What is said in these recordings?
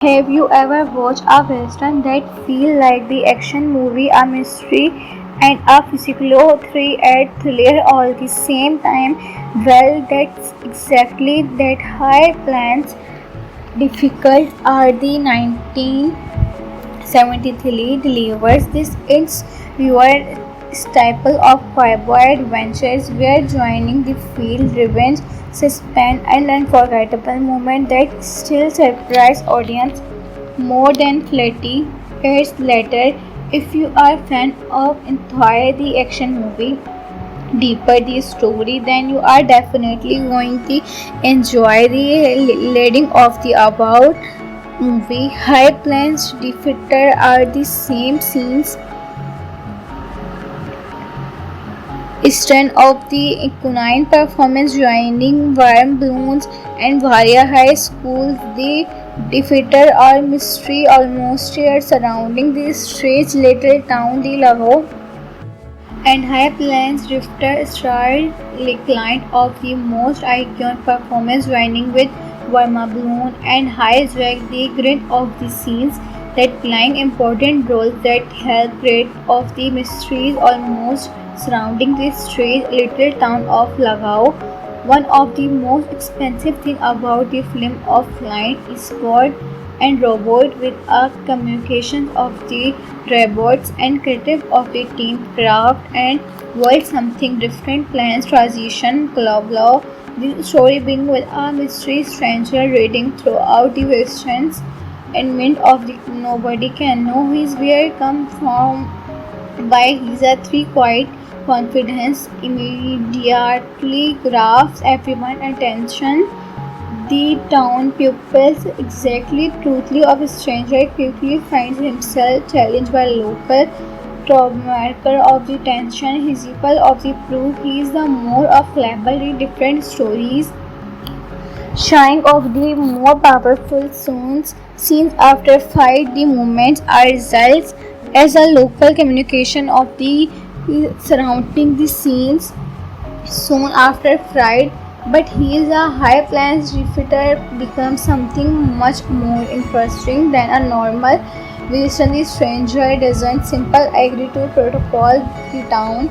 Have you ever watched a western that feel like the action movie, a mystery, and a physical thriller all the same time? Well, that's exactly that. High plans difficult are the 1973 delivers this its viewer staple of cowboy adventures where joining the field revenge, suspense, and unforgettable moment that still surprise audience more than 30 years later. If you are a fan of entire the action movie deeper the story, then you are definitely going to enjoy the leading of the about movie. High planes defeated are the same scenes strength of the equine performance joining warm balloons and Varia High School. The defeated are mystery almost here surrounding the strange little town the Lago and High Plains Drifter starred client of the most iconic performance joining with Varma Balloon and hijack the grit of the scenes that playing important roles that help create of the mysteries almost surrounding the strange little town of Lagao. One of the most expensive thing about the film of Flying is God and robot with a communication of the robots and creative of the team craft and world something different plans transition blah blah. The story being with a mystery stranger reading throughout the westerns and mint of the nobody can know his where come from by his a three quiet confidence immediately grabs everyone's attention. The town pupils exactly truthfully of a stranger quickly finds himself challenged by local troublemaker of the tension, his of the proof he is the more of cleverly different stories shine of the more powerful scenes after fight the movements are results as a local communication of the surrounding the scenes soon after fried, but he is a high plans defeater becomes something much more interesting than a normal vision. The stranger doesn't simple agree to protocol the town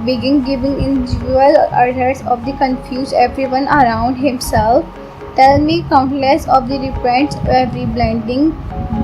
begin giving individual orders of the confused everyone around himself. Tell me countless of the repents every blending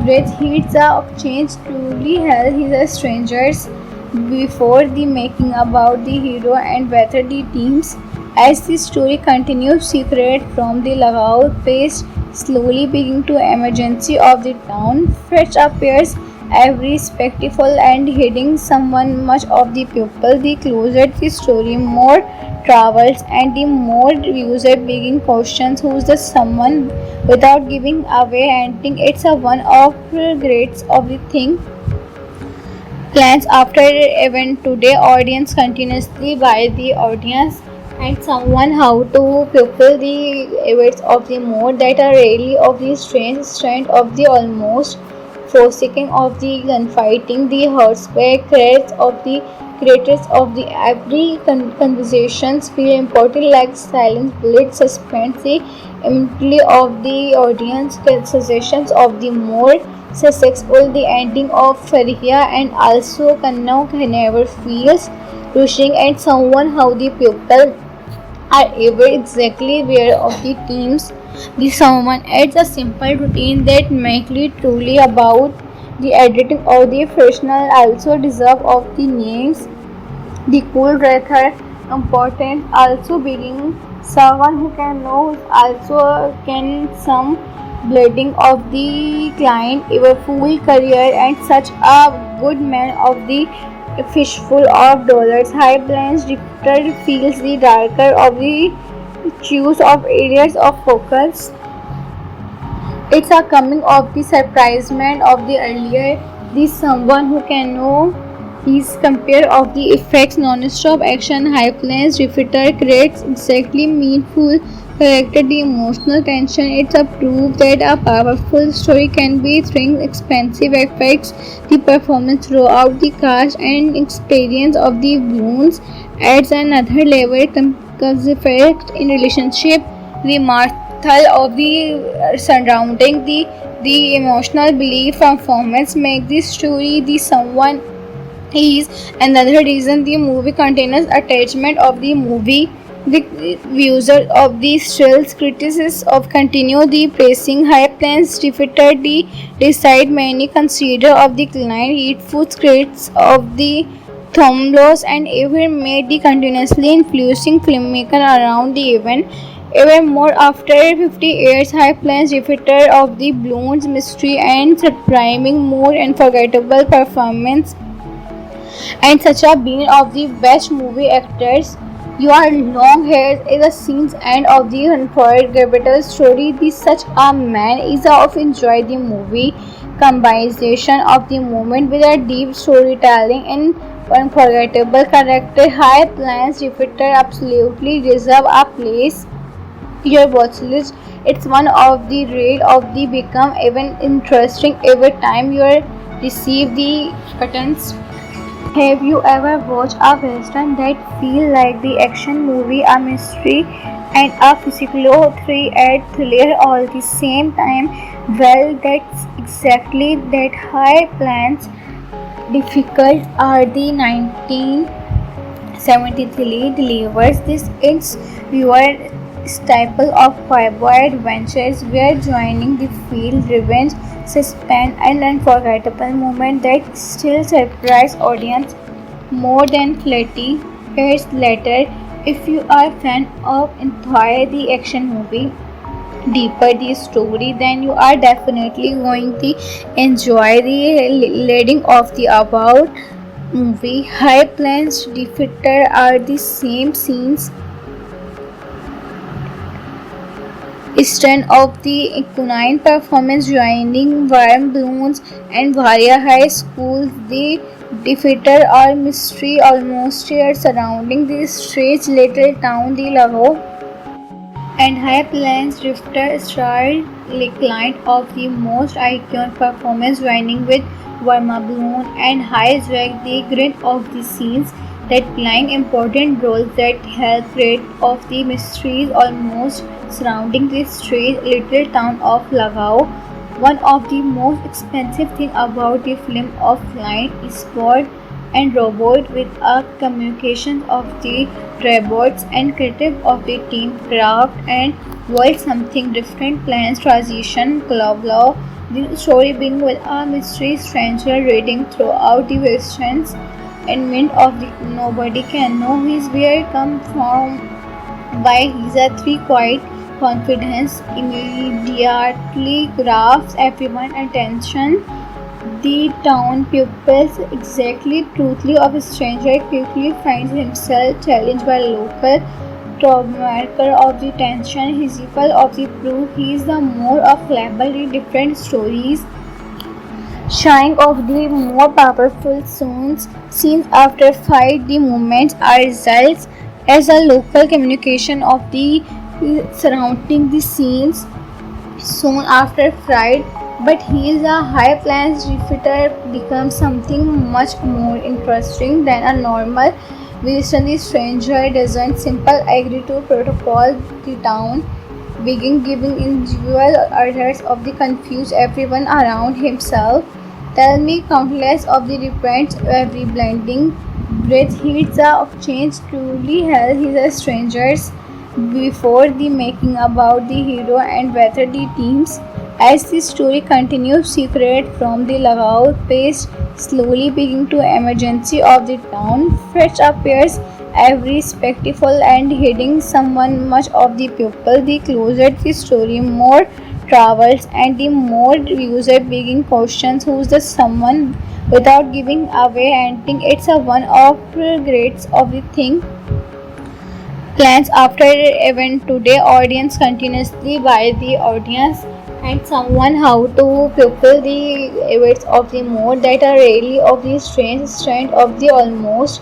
breath hits of change truly hell his strangers before the making about the hero and whether the teams. As the story continues, secret from the Lagao face slowly begin to emergency of the town. Fetch appears every spectacle and hitting someone much of the people. The closer the story more travels and the more user begin questions who's the someone without giving away anything. It's a one of the greats of the thing plans after event today audience continuously by the audience and someone how to fulfill the events of the mode that are really of the strange strength of the almost forsaking of the gunfighting the horseback threats of the creators of the every conversations feel important like silence bullet suspense the immediately of the audience suggestions of the more successful the ending of Faria and also Kanna never feels rushing and someone how the people are ever exactly aware of the teams. The someone adds a simple routine that make it truly about the editing of the professional also deserve of the names. The cool rather important also being someone who can know also can some bleeding of the client a full career and such a good man of the fishful of dollars. High blends drifter feels the darker of the choose of areas of focus. It's a coming of the surprisement of the earlier. This someone who can know his compare of the effects non-stop action high planes repeater creates exactly meaningful character the emotional tension. It's a proof that a powerful story can be thrilling expensive effects the performance throughout the cast and experience of the wounds adds another level effect in relationship the marthal of the surrounding the the emotional belief performance make the story the someone is another reason the movie contains attachment of the movie. The user of the stills critics of continue the pressing high plans defeated the decide many consider of the client eat food critics of the thumblos and even made the continuously influencing filmmaker around the event. Even more after 50 years, High Plains defeated of the balloons mystery and surprising more unforgettable performance and such a being of the best movie actors. Your long hair is the scene's end of the unforgettable story. The such a man is of enjoy the movie combination of the moment with a deep storytelling and unforgettable character. High Plains defeated absolutely deserve a place your watch list. It's one of the rare of the become even interesting every time you receive the buttons. Have you ever watched a western that feel like the action movie, a mystery, and a physical thriller all the same time? Well, that's exactly that. High Plains difficult are the 1973 delivers this its viewer staple of cowboy adventures where joining the field revenge suspense and unforgettable moment that still surprise audience more than 30 years later. If you are a fan of entire the action movie deeper the story, then you are definitely going to enjoy the leading of the about movie. High Plains defeated are the same scenes strength of the equine performance joining warm balloons and Varia High School. The defeated are mystery almost here surrounding the strange little town the Lago and High Plains drifter star client of the most iconic performance joining with Varma Balloon and High Swag the grit of the scenes that playing important roles that help create of the mysteries almost surrounding this strange little town of Lagao. One of the most expensive thing about the film of flying is sport and robot with a communication of the robots and creative of the team craft and world something different plans transition club law. The story being with a mystery stranger reading throughout the westerns and meant of the nobody can know his where come from why he's a three quiet confidence immediately grabs everyone's attention. The town pupils exactly truthfully of a stranger quickly finds himself challenged by local troublemaker of the tension, his equal of the proof he is the more of label in different stories shine of the more powerful scenes after fight the movements are results as a local communication of the surrounding the scenes soon after fight but he is a high plans defeater becomes something much more interesting than a normal visitor. The stranger doesn't simple agree to protocol the town begin giving individual orders of the confuse everyone around himself. Tell me countless of the repents every blending breath hits of change truly hell his strangers before the making about the hero and whether the teams. As the story continues, secret from the Lagao pace slowly begin to emergency of the town. Fetch appears every spectacle and hitting someone much of the people. The closer the story, more travels and the more user begin questions who's the someone without giving away anything. It's a one of the greats of the thing plans after event today audience continuously by the audience and someone how to fulfill the events of the mode that are really of the strange strength of the almost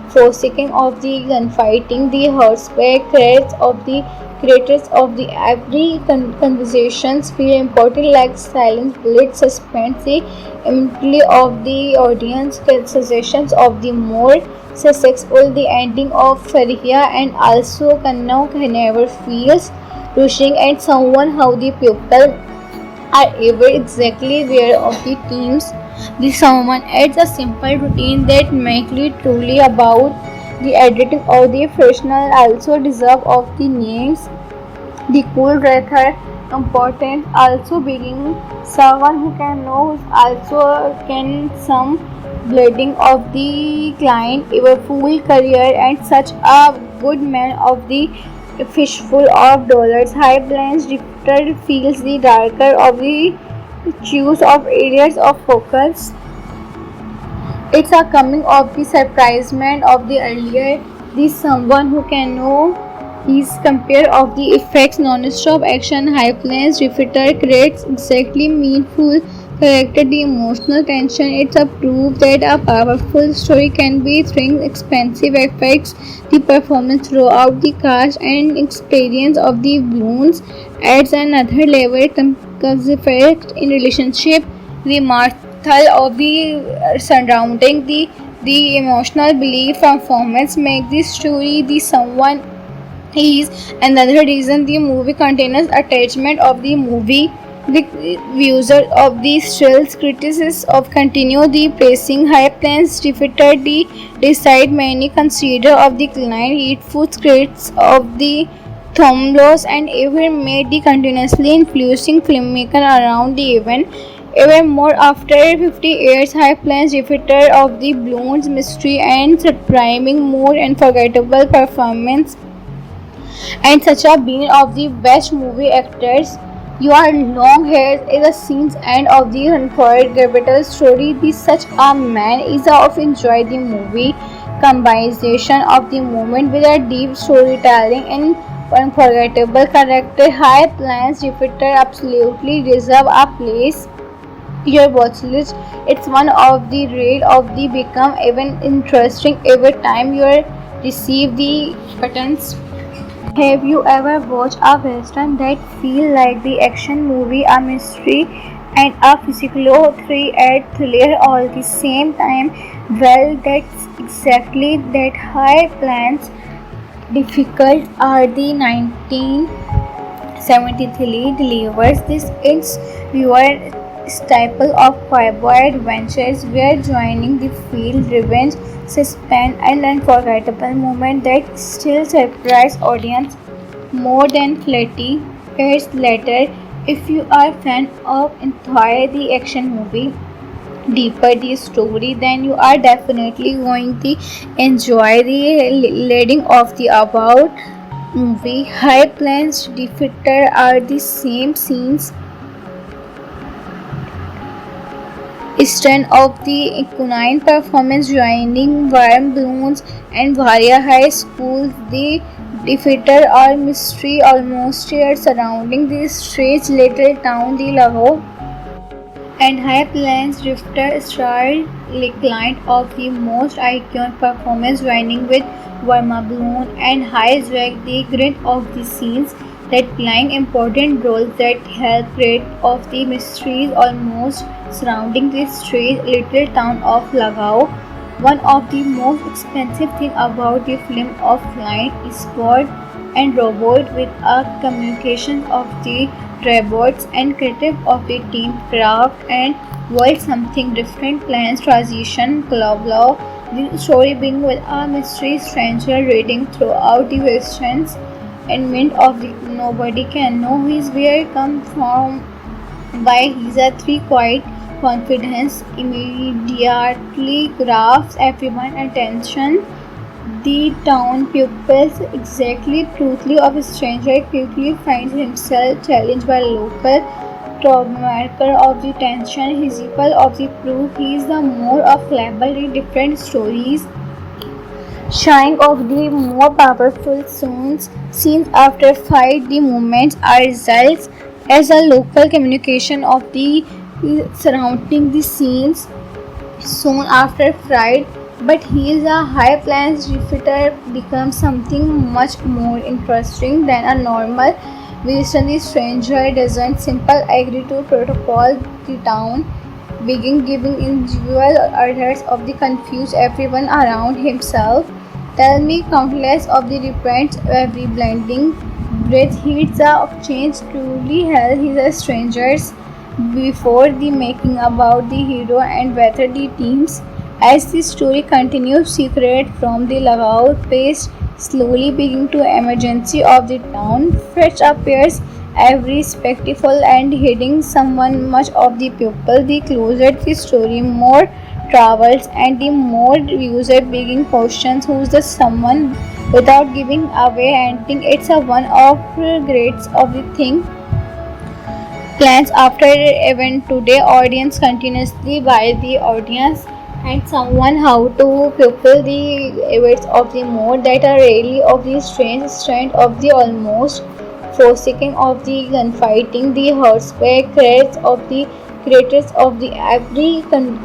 forsaking of the gunfighting the horseback threats of the creators of the every conversations feel important like silence bullet suspense the immediately of the audience suggestions of the more successful the ending of Faria and also Kannau never feels rushing and someone how the people are ever exactly aware of the teams. The someone adds a simple routine that makes it truly about the editing of the professional also deserve of the names. The cool rather important also being someone who can know also can some bleeding of the client a full career and such a good man of the fishful of dollars. High blends drifter feels the darker of the choose of areas of focus. It's a coming of the surprisement of the earlier. This someone who can know his compare of the effects non-stop action high planes repeater creates exactly meaningful character the emotional tension. It's a proof that a powerful story can be thrilling expensive effects the performance throughout the cast and experience of the balloons adds another level effect in relationship the martial of the surrounding the emotional belief performance make this story the someone is another reason the movie contains attachment of the movie. The user of the stills criticism of continue the pressing high plans defeated the decide many consider of the client eat food scripts of the thumblos and even made the continuously influencing filmmaker around the event. Even more after 50 years, High Plains defeated of the balloons mystery and surprising more unforgettable performance and such a being of the best movie actors. Your long hair is the scene's end of the unforgettable story. The such a man is of enjoy the movie combination of the moment with a deep storytelling and unforgettable character. High plans defeated absolutely deserve a place your watch list. It's one of the rare of the become even interesting every time you receive the buttons. Have you ever watched a western that feel like the action movie, a mystery, and a physical thriller all the same time? Well, that's exactly that high plans difficult are the 1973 delivers this its viewer staple of cowboy adventures where joining the field revenge suspense and unforgettable moment that still surprise audience more than 30 years later. If you are a fan of entire the action movie deeper the story, then you are definitely going to enjoy the leading of the about movie. High planes defeated are the same scenes strength of the equine performance joining warm balloons and Varia High School. The defeater or mystery almost here surrounding the strange little town the Lahore and High Plains Drifter starred client of the most iconic performance joining with Verma Balloon and High Zwag the grit of the scenes that playing important roles that help create of the mysteries almost surrounding the strange little town of Lagao. One of the most expensive thing about the film of Client is God and Robot with a communication of the robots and creative of the team craft and world something different plans transition club law. The story being with a mystery stranger reading throughout the westerns and mint of the nobody can know his where come from why he's a three quiet confidence immediately grabs everyone's attention. The town pupils exactly truthfully of a stranger quickly finds himself challenged by local troublemaker of the tension, his equal of the proof he is the more of label in different stories. Shine of the more powerful scenes after fight the movements are results as a local communication of the surrounding the scenes soon after fried, but he is a high plans defeater becomes something much more interesting than a normal visitor. The stranger doesn't simple agree to protocol the town begin giving individual orders of the confused everyone around himself. Tell me countless of the repents every blending breath hits of change truly hell he's a strangers before the making about the hero and whether the teams. As the story continues, secret from the Lagao page slowly begin to emergency of the town. Fresh appears every spectacle and hiding someone much of the people. The closer the story, more travels and the more user begin questions who's the someone without giving away anything. It's a one of greats of the thing plans after event today audience continuously by the audience and someone how to fulfill the events of the mode that are really of the strange strength of the almost forsaking of the gunfighting the horseback threats of the creators of the every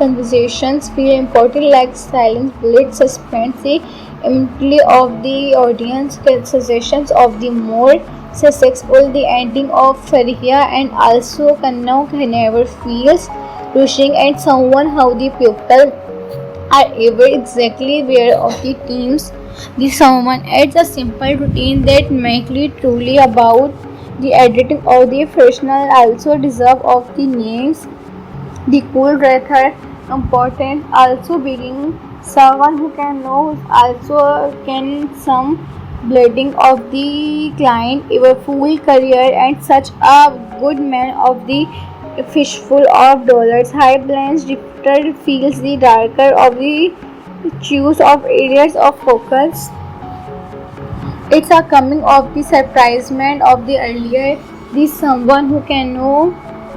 conversations feel important like silence bullet suspense the immediately of the audience suggestions of the more successful the ending of Farhiya and also Kanna never feels rushing and someone how the people are ever exactly aware of the teams. The someone adds a simple routine that make it truly about the editing of the professional also deserve of the names the cool rather important also being someone who can know also can some bleeding of the client your full career and such a good man of the fishful of dollars high blends drifter feels the darker of the choose of areas of focus it's a coming of the surprisement of the earlier this someone who can know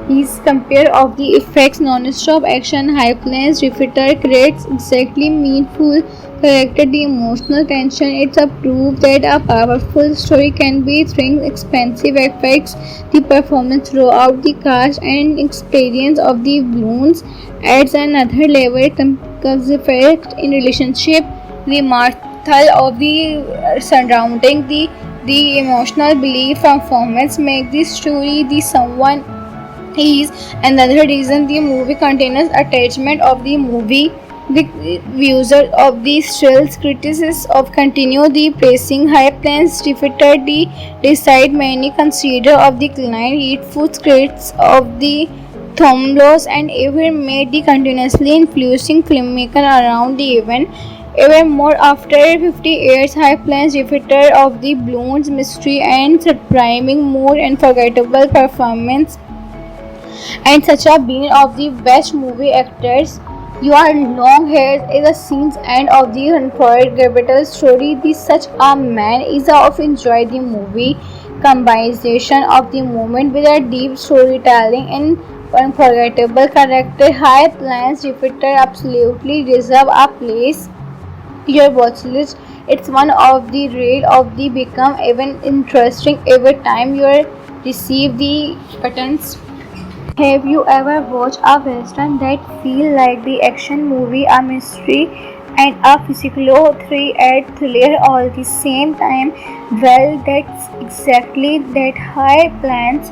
his compare of the effects non-stop action high planes repeater creates exactly meaningful character the emotional tension it's a proof that a powerful story can be thrilling expensive effects the performance throughout the cast and experience of the balloons adds another level effect in relationship the marthal of the surrounding the emotional belief performance make the story the someone is another reason the movie contains attachment of the movie the user of the stills criticism of continue the praising high plans defeated the decide many consider of the client eat food critics of the thumblos and even made the continuously influencing filmmaker around the event even more after 50 years high plans defeated of the balloons mystery and surprising more unforgettable performance and such a being of the best movie actors. Your long hair is a scene's end of the unforgettable story. The such a man is of enjoy the movie combination of the moment with a deep storytelling and unforgettable character. High plans repeater absolutely deserve a place your watch list. It's one of the rare of the become even interesting every time you receive the buttons. Have you ever watched a western that feel like the action movie, a mystery, and a physical thriller all the same time? Well, that's exactly that high plans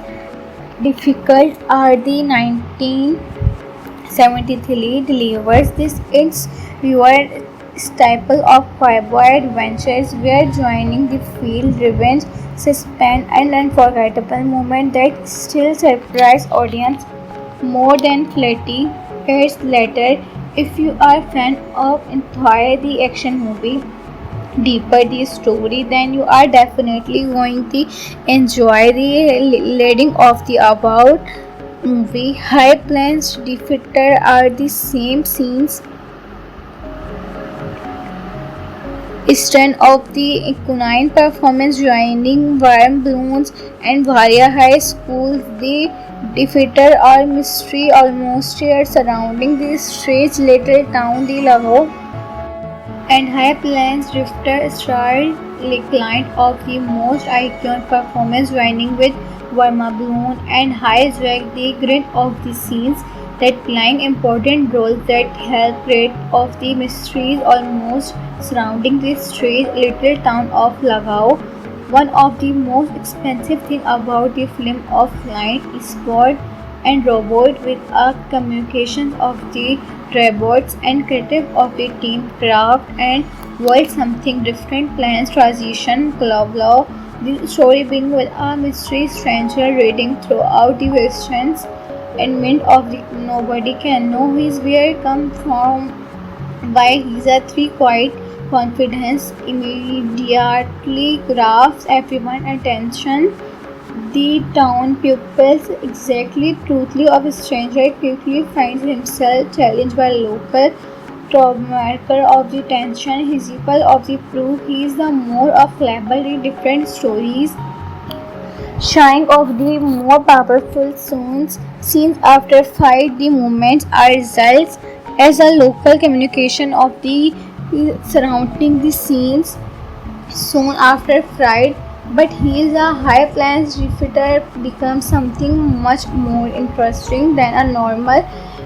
difficult are the 1973 delivers this its viewer staple of cowboy adventures where joining the field revenge suspense and unforgettable moment that still surprise audience more than 30 years later if you are a fan of entire the action movie deeper the story then you are definitely going to enjoy the leading of the about movie high plans defeated are the same scenes strength of the equine performance joining warm balloons and Varia High School the defeated or mystery almost here surrounding the strange little town the Lago and High Plains Drifter starred client of the most iconic performance joining with Varma Balloon and High Jack the grit of the scenes that playing important roles that help create of the mysteries almost surrounding this strange little town of Lagao. One of the most expensive thing about the film of Flying is God and robot with a communication of the robots and creative of the team craft and world something different plans transition blah the story being with a mystery stranger reading throughout the westerns admit of the nobody can know his where come from, why he's a three quiet confidence immediately grabs everyone's attention. The town pupils exactly truthfully of a stranger quickly finds himself challenged by local troublemaker of the tension, his equal of the proof. He is the more of label in different stories, shine of the more powerful scenes after fight. The movements are results as a local communication of the surrounding the scenes soon after fried, but he is a high plans defeater becomes something much more interesting than a normal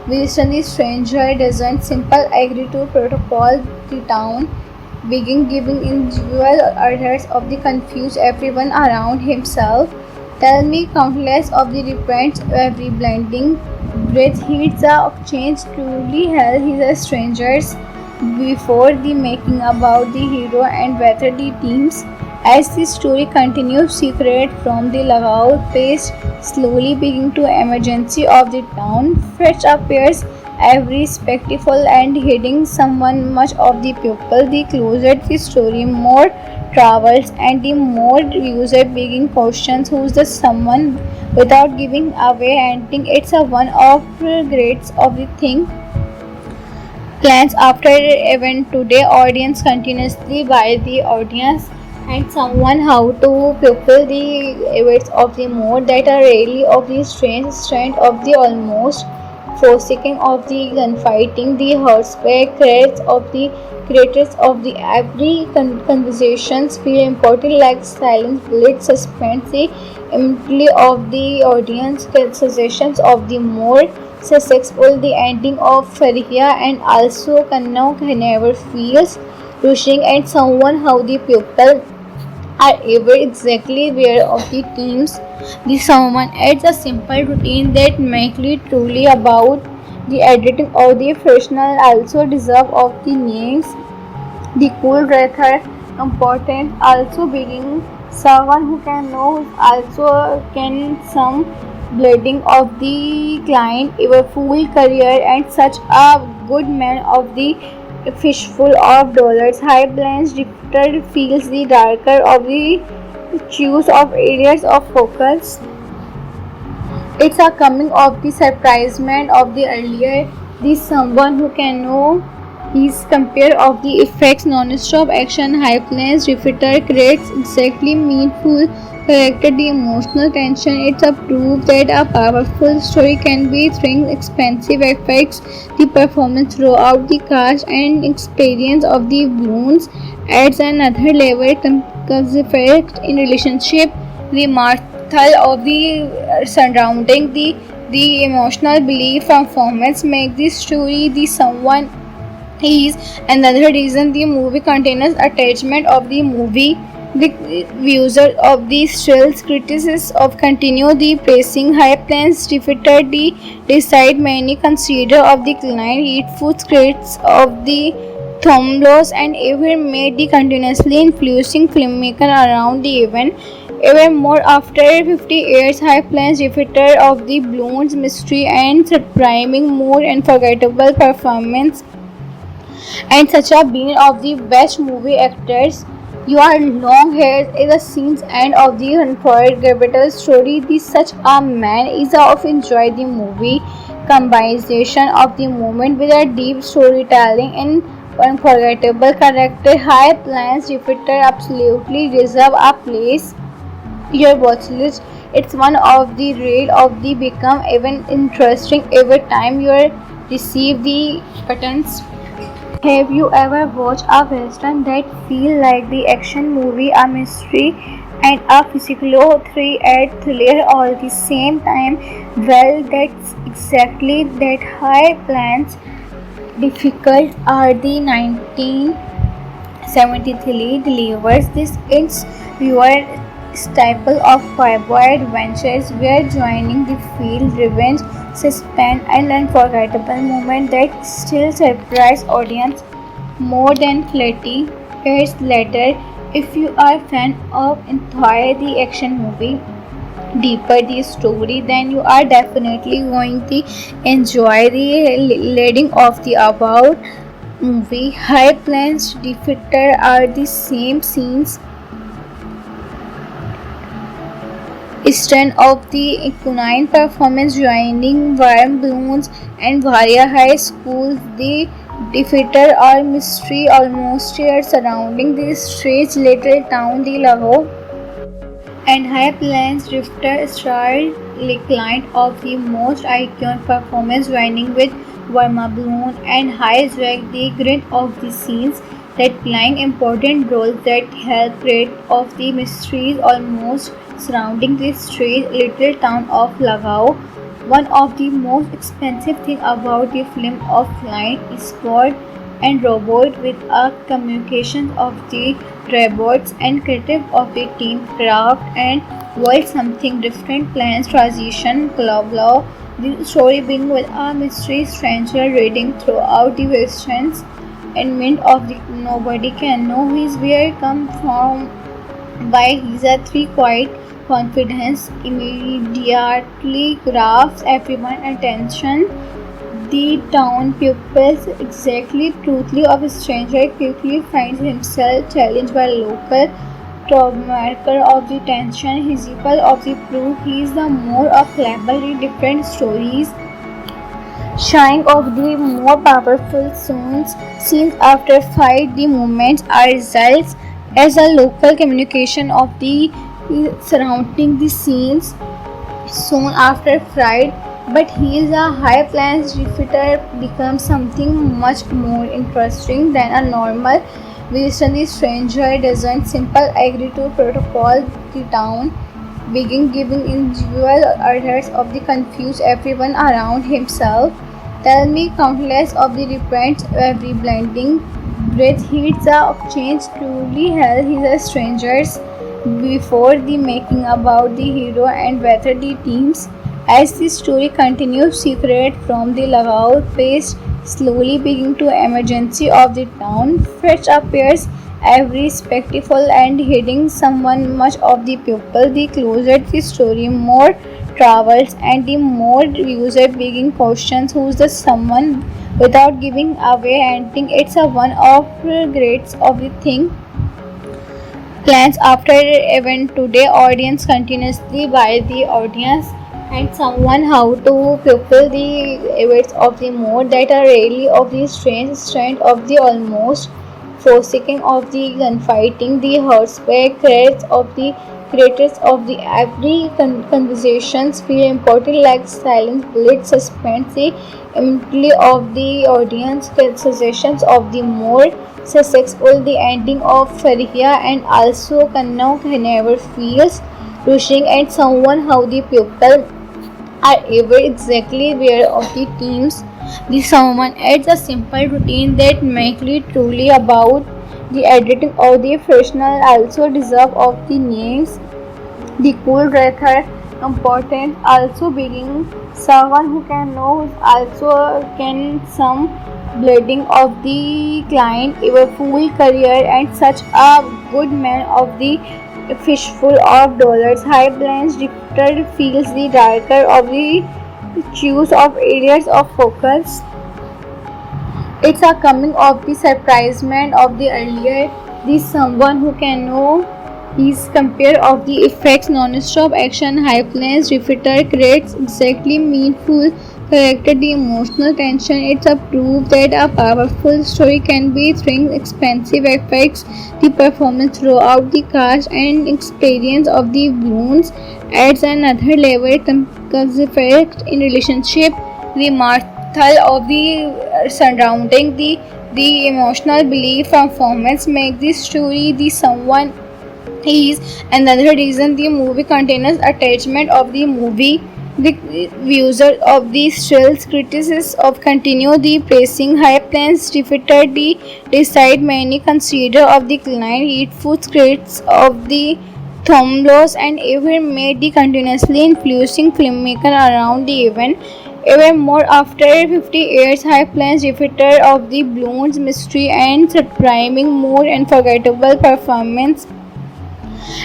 visitor. The stranger doesn't simple agree to protocol. The town begin giving individual orders of the confused everyone around himself. Tell me countless of the repents every blending breath hits a change truly hell he's a strangers before the making about the hero and whether the teams. As the story continues, secret from the Lagaut pace slowly begin to emergency of the town. Fetch appears every spectacle and hitting someone much of the pupil. The closer the story more travels and the more user begin questions who's the someone without giving away anything. It's a one of greats of the thing plans after event today audience continuously by the audience and someone how to fulfill the events of the mode that are really of the strange strength of the almost forsaking of the gunfighting the horseback creates of the creators of the every conversations feel important like silence bullet suspense the immediately of the audience suggestions of the more successful the ending of Faria and also Kanna never feels rushing and someone how the people are ever exactly aware of the teams. The someone adds a simple routine that make it truly about the editing of the professional also deserve of the names. The cool rather important also being someone who can know also can some bleeding of the client a full career and such a good man of the fishful of dollars. High blends drifter feels the darker of the choose of areas of focus. It's a coming of the surprisement of the earlier. This someone who can know his compare of the effects non-stop action high planes repeater creates exactly meaningful character the emotional tension. It's a proof that a powerful story can be thrilling expensive effects the performance throughout the cast and experience of the wounds adds another level effect in relationship the marthal of the surrounding the emotional belief performance make this story the someone is another reason the movie contains attachment of the movie. The user of the stills critics of continue the pressing high plans defeated the decide many consider of the client eat food scripts of the thumblos and even made the continuously influencing filmmaker around the event. Even more after 50 years, High Plains defeated of the balloons mystery and surprising more unforgettable performance and such a being of the best movie actors. Your long hair is the scene's end of the unforgettable story. The such a man is of enjoy the movie combination of the moment with a deep storytelling and unforgettable character. High plans repeater absolutely deserve a place your watch list. It's one of the rare of the become even interesting every time you receive the buttons. Have you ever watched a western that feel like the action movie, a mystery, and a physical thriller all the same time? Well, that's exactly that. High plans difficult are the 1973 delivers this its viewer staple of cowboy adventures where joining the field revenge suspense and unforgettable moment that still surprise audience more than 30 years later. If you are a fan of entire the action movie deeper the story, then you are definitely going to enjoy the leading of the about movie. High planes defeated are the same scenes strength of the equine performance joining warm balloons and Varia High School. The defeater or mystery almost surrounding the strange little town the Lahore and High Plains drifter starred client of the most iconic performance joining with Verma Balloon and High Jack the grit of the scenes that playing important roles that help create of the mysteries almost surrounding the strange little town of Lagao. One of the most expensive thing about the film of flying is sport and robot with a communication of the robots and creative of the team craft and while something different plans transition global the story being with a mystery stranger reading throughout the questions and mint of the nobody can know his where come from why he's a three quiet confidence immediately grabs everyone's attention. The town pupils, exactly truthfully of a stranger, quickly finds himself challenged by local troublemaker of the tension, his equal of the proof. He is the more of cleverly different stories shine of the more powerful scenes after fight. The movements are results as a local communication of the surrounding the scenes soon after fried, but he is a high plans defeater becomes something much more interesting than a normal visitor. The stranger doesn't simple agree to protocol the town begin giving individual orders of the confused everyone around himself. Tell me countless of the repents every blending breath hits a change truly hell he's a strangers before the making about the hero and whether the teams. As the story continues, secret from the Lagao pace slowly begin to emergency of the town. Fetch appears every spectacle and hitting someone much of the people. The closer the story, more travels and the more user begin questions who's the someone without giving away anything. It's a one of the greats of the thing plans after event today audience continuously by the audience and someone how to fulfill the events of the mode that are really of the strange strength of the almost forsaking of the gunfighting the horseback threats of the creators of the every conversations feel important like silence bullet suspense the immediately of the audience suggestions of the more successful the ending of Faria and also Kanna never feels rushing and someone how the people are ever exactly aware of the teams. The someone adds a simple routine that make it truly about the editing of the professional also deserve of the names. The cool rather important also being someone who can know also can some bleeding of the client a full career and such a good man of the fishful of dollars. High blends drifter feels the darker of the choose of areas of focus. It's a coming of the surprisement of the earlier. This someone who can know his compare of the effects non-stop action high planes repeater creates exactly meaningful character the emotional tension. It's a proof that a powerful story can be thrilling expensive effects the performance throughout the cast and experience of the balloons adds another level effect in relationship the marthal of the surrounding the emotional belief performance make this story the someone is another reason the movie contains attachment of the movie. The user of the stills criticism of continue the praising high plans defeated the decide many consider of the client eat food critics of the thumblos and even made the continuously influencing filmmaker around the event. Even more after 50 years, High Plains defeated of the balloons mystery and surprising more unforgettable performance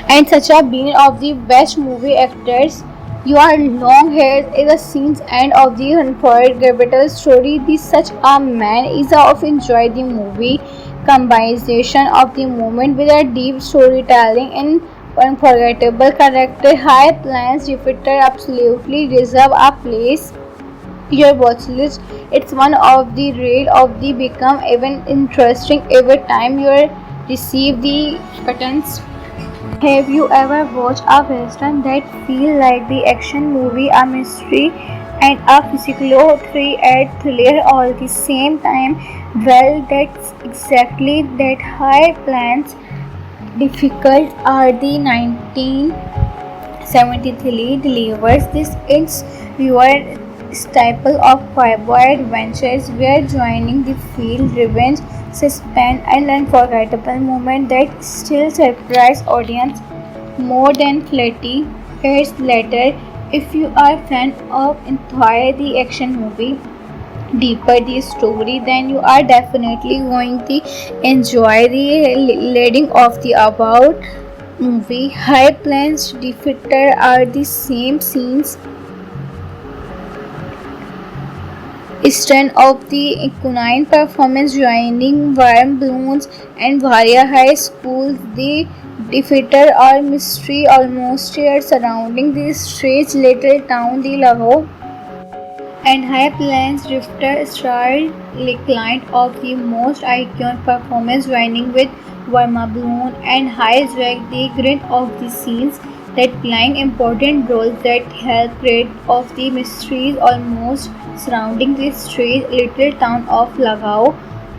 and such a being of the best movie actors. Your long hair is the scene's end of the unforgettable story. The such a man is of enjoy the movie combination of the moment with a deep storytelling and unforgettable character. High plans defeater absolutely deserve a place your watch list. It's one of the rare of the become even interesting every time you receive the buttons. Have you ever watched a western that feel like the action movie, a mystery and a physical thriller all the same time? Well, that's exactly that. High plans difficult are the 1973 delivers this its viewer staple of cowboy adventures where joining the field revenge suspense and unforgettable moment that still surprise audience more than 30 years later. If you are a fan of entire the action movie deeper the story, then you are definitely going to enjoy the leading of the about movie. High planes defeated are the same scenes strength of the equine performance joining warm balloons and Varia High School. The defeated are mystery almost here surrounding the strange little town the Lago and High Plains Drifter starred client of the most iconic performance joining with Verma Bloom and High Jack the grit of the scenes that playing important roles that help create of the mysteries almost surrounding the strange little town of Lagao.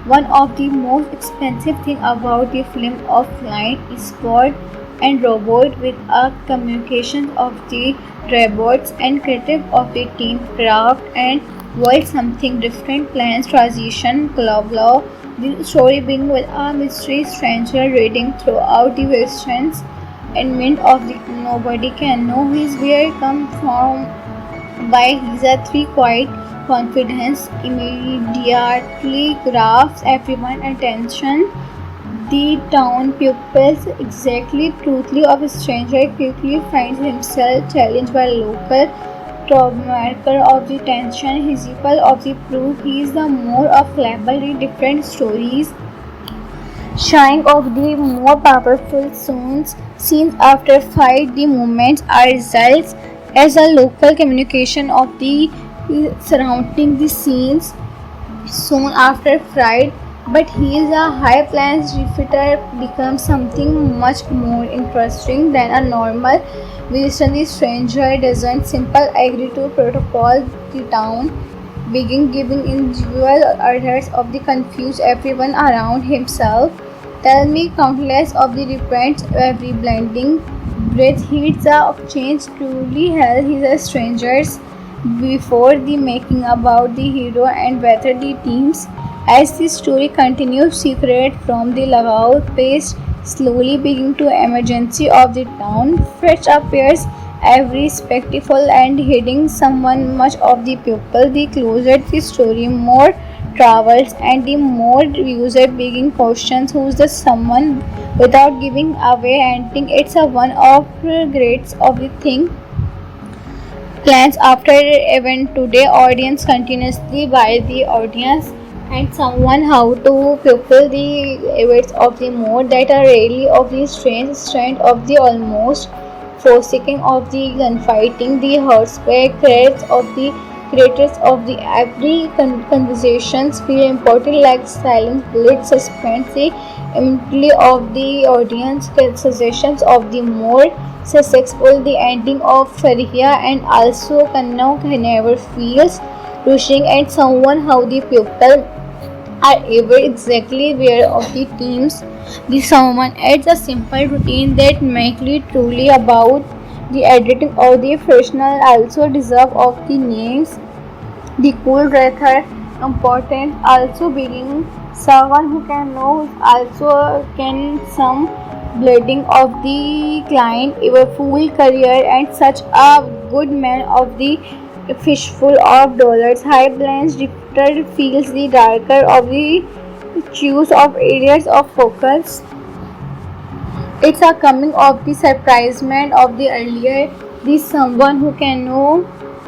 One of the most expensive thing about the film of Line is God and robot with a communication of the robots and creative of the team craft and world something different plans transition club law. The story being with a mystery stranger reading throughout the westerns and meant of the nobody can know his where come from by his a three quiet confidence immediately grabs everyone's attention. The town pupils exactly truthfully of a stranger quickly finds himself challenged by local troublemaker of the tension, his equal of the proof he is the more of label in different stories. Shine of the more powerful scenes after fight the movements are results as a local communication of the surrounding the scenes soon after fried, but he is a high plans defeater becomes something much more interesting than a normal visitor. The stranger doesn't simple agree to protocol the town begin giving individual orders of the confused everyone around himself. Tell me countless of the repents every blending breath hits of change truly hell he's a strangers before the making about the hero and whether the teams. As the story continues, secret from the Lagao page slowly begin to emergency of the town. Fresh appears every spectacle and hiding someone much of the people. The closer the story more travels and the more user begin questions who's the someone without giving away anything. It's a one of greats of the thing plans after event today audience continuously by the audience and someone how to fulfill the events of the mode that are really of the strange strength of the almost forsaking of the gunfighting the horseback threats of the creators of the every conversations feel important like silence bullet suspense the immediately of the audience suggestions of the more successful the ending of Farhia and also Kanna never feels rushing and someone how the people are ever exactly aware of the teams. The someone adds a simple routine that make it truly about the editing of the professional also deserve of the names. The cool rather important also being someone who can know also can some bleeding of the client a full career and such a good man of the fishful of dollars. High blends drifter feels the darker of the choose of areas of focus It's a coming of the surprisement of the earlier, the someone who can know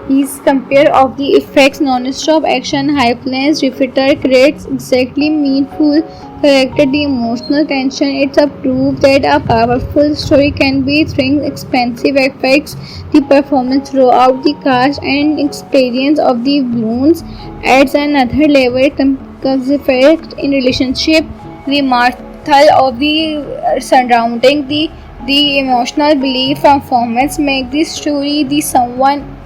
his compare of the effects, non-stop action, high planes, repeater creates exactly meaningful character, the emotional tension. It's a proof that a powerful story can be thrilling, expensive effects, the performance throughout the cast and experience of the balloons adds another level effect in relationship, the martial of the surrounding the emotional belief performance make this story the someone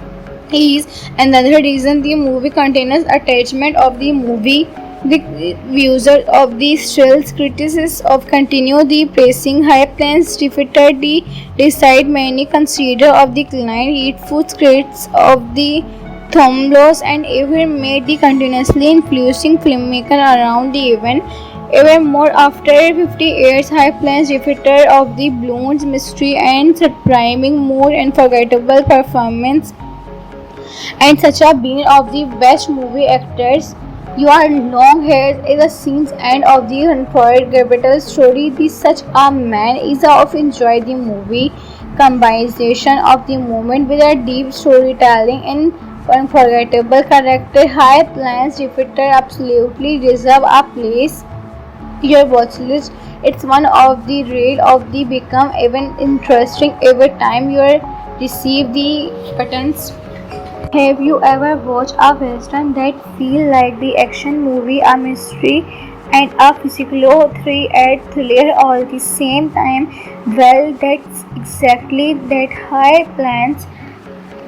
is another reason the movie contains attachment of the movie the user of the stills critics of continue the praising high plans defeated the decide many consider of the client eat food critics of the Thomlos and even made the continuously influencing filmmaker around the event. Even more after 50 years, High Plains defeated of the balloons mystery and surprising more unforgettable performance and such a being of the best movie actors. Your long hair is a scene's end of the unforgettable story. The such a man is of enjoy the movie combination of the moment with a deep storytelling and unforgettable character. High plans repeater absolutely deserve a place your watch list. It's one of the rare of the become even interesting every time you receive the buttons. Have you ever watched a western that feel like the action movie, a mystery, and a physical thriller all the same time? Well, that's exactly that high plans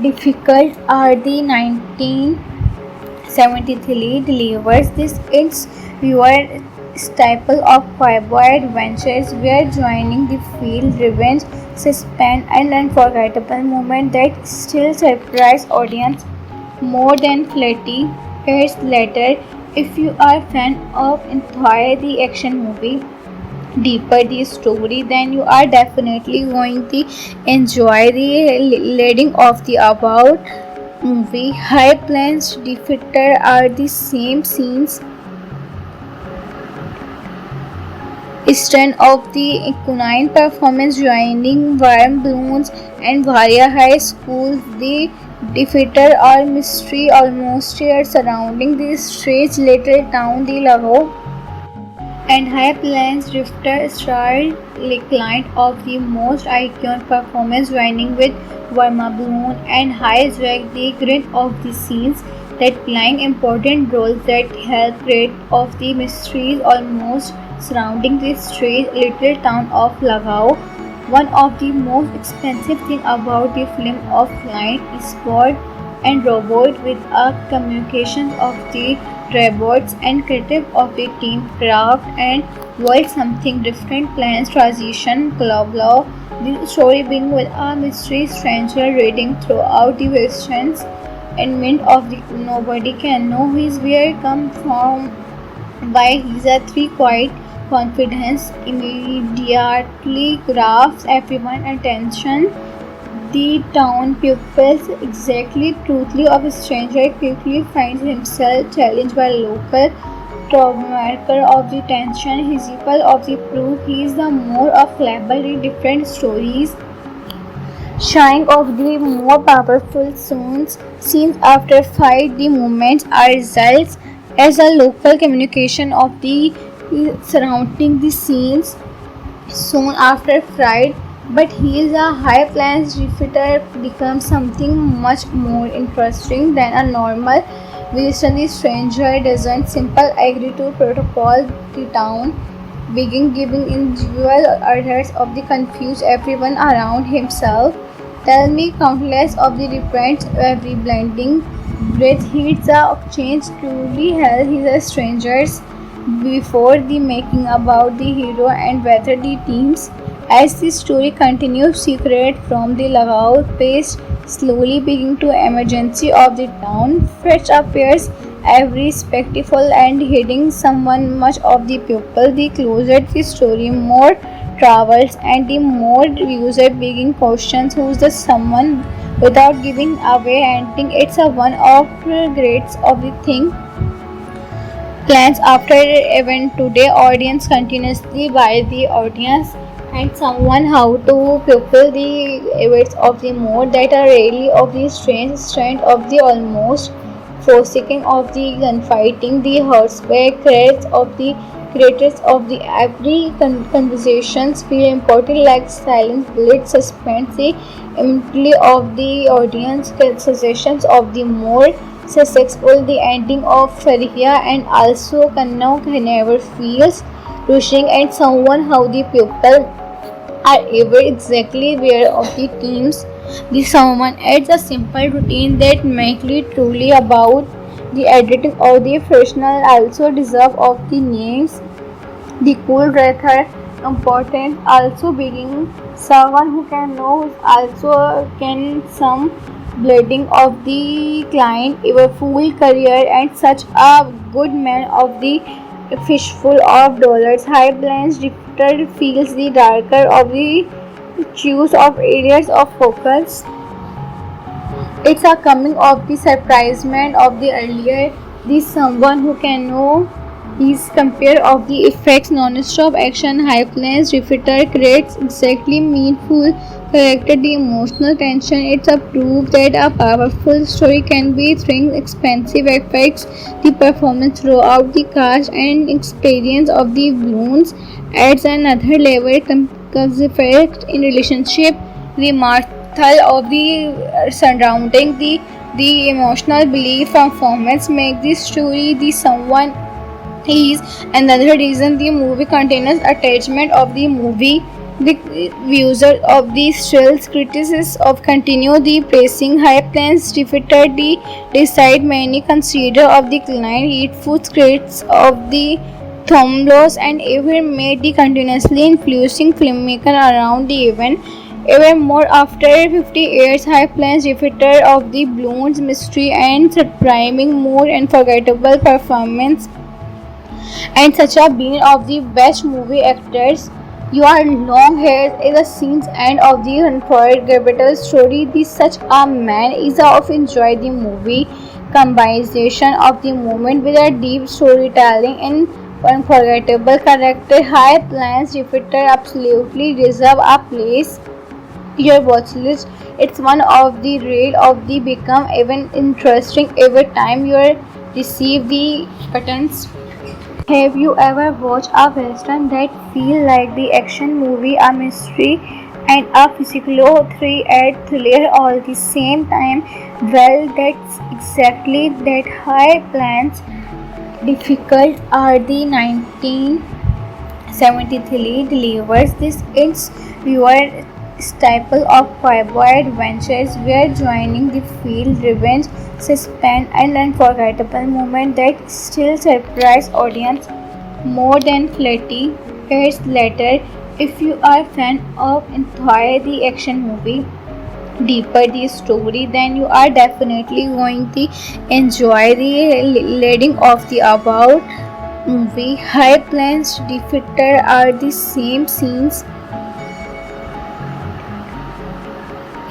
difficult are the 1973 delivers this its viewer staple of cowboy adventures where joining the field revenge suspense and unforgettable moment that still surprise audience more than 30 years later. If you are a fan of entire the action movie deeper the story, then you are definitely going to enjoy the leading of the about movie. High planes defeated are the same scenes strength of the equine performance joining warm balloons and Varia High School. The defeater or mystery almost surrounding the strange little town the Lago and High Plains Drifter starred client of the most iconic performance joining with Varma Balloon and High Jack the grit of the scenes that playing important roles that help create of the mysteries almost surrounding the strange little town of Lagao. One of the most expensive thing about the film of Flying is sport and robot with a communication of the robots and creative of the team craft and while something different plans transition blah the story being with a mystery stranger reading throughout the westerns and mint of the nobody can know his where come from why he's a three quiet confidence immediately grabs everyone's attention. The town pupils exactly truthfully of a stranger quickly finds himself challenged by local troublemaker of the tension, his equal of the proof he is the more of cleverly different stories shine of the more powerful scenes after fight the movements are results as a local communication of the surrounding the scenes soon after fried, but he is a high plans defeater becomes something much more interesting than a normal visitor. The stranger doesn't simple agree to protocol the town begin giving individual orders of the confused everyone around himself. Tell me countless of the repents every blinding breath hits a change truly hell he's a strangers before the making about the hero and whether the teams. As the story continues, secret from the Lagao past slowly begin to emergency of the town. Fetch appears every spectacle and hitting someone much of the people. The closer the story more travels and the more user begin questions who's the someone without giving away anything. It's a one of the greats of the thing plans after event today audience continuously by the audience and someone how to pupil the events of the mode that are really of the strange strength of the almost forsaking of the gunfighting, the horseback threats of the creators of the every conversations feel important like silence bullet suspense the immediately of the audience suggestions of the more successful the ending of Fariha and also Kannau never feels rushing and someone how the pupil are ever exactly aware of the teams. The someone adds a simple routine that makes it truly about the editing of the professional also deserve of the names. The cool rather important also being someone who can know also can some bleeding of the client a full career and such a good man of the fishful of dollars. High blends drifter feels the darker of the choose of areas of focus. It's a coming of the surprisement of the earlier. The someone who can know his compare of the effects non-stop action high planes repeater creates exactly meaningful character the emotional tension. It's a proof that a powerful story can be thrilling expensive effects the performance throughout the cast and experience of the balloons adds another level effect in relationship the marthal of the surrounding the emotional belief performance make this story the someone is another reason the movie contains attachment of the movie the user of the stills criticisms of continue the pressing high plans defeated the decide many consider of the client eat food scripts of the Thomlos and even made the continuously influencing filmmaker around the event. Even more after 50 years, High Plains defeated of the balloons mystery and surprising more unforgettable performance and such a being of the best movie actors. Your long hair is the scene's end of the unforgettable story. This such a man is of enjoy the movie combination of the moment with a deep storytelling and unforgettable character. High plans defeated absolutely deserve a place your watch list. It's one of the rare of the become even interesting every time you receive the buttons. Have you ever watched a western that feel like the action movie, a mystery, and a physical thriller all the same time? Well, that's exactly that high plans. Difficult are the 1973 delivers this its viewer staple of cowboy adventures where joining the field revenge suspense and unforgettable moment that still surprise audience more than 30 years later. If you are a fan of entire the action movie deeper the story then you are definitely going to enjoy the leading of the about movie. High planes defeated are the same scenes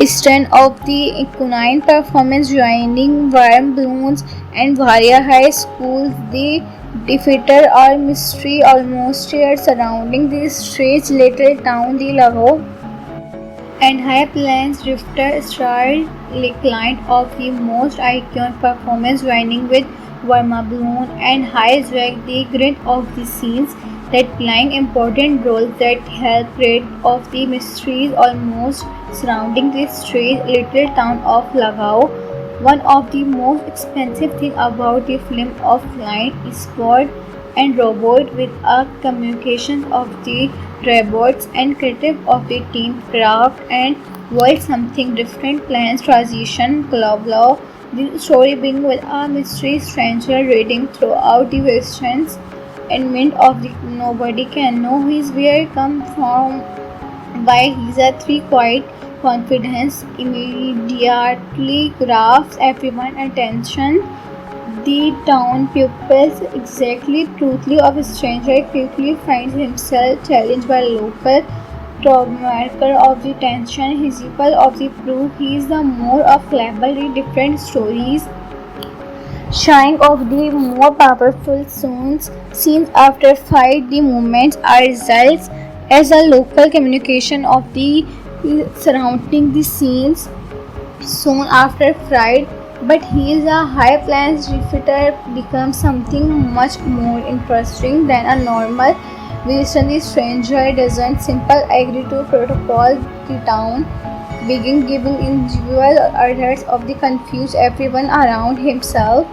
strength of the equine performance joining warm balloons and Varia High School. The defeater or mystery almost surrounding the strange little town the Lahore and High Plains Drifter starred client of the most iconic performance joining with Verma Balloon and High Zwag the grit of the scenes that playing important roles that help create of the mysteries almost surrounding the strange little town of Lagao. One of the most expensive thing about the film of Flying is God and Robot with a communication of the robots and creative of the team craft and world something different plans transition club law. The story being with a mystery stranger reading throughout the westerns and mint of the nobody can know his where come from why he's a three quiet confidence immediately grabs everyone's attention. The town pupils exactly truthfully of a stranger quickly finds himself challenged by local troublemaker of the tension, his of the proof he is the more of cleverly different stories shine of the more powerful scenes after fight the moments are results as a local communication of the surrounding the scenes soon after Fried, but he is a high plains refitter becomes something much more interesting than a normal visitor. The stranger doesn't simply agree to protocol the town, begin giving individual orders of the confused everyone around himself.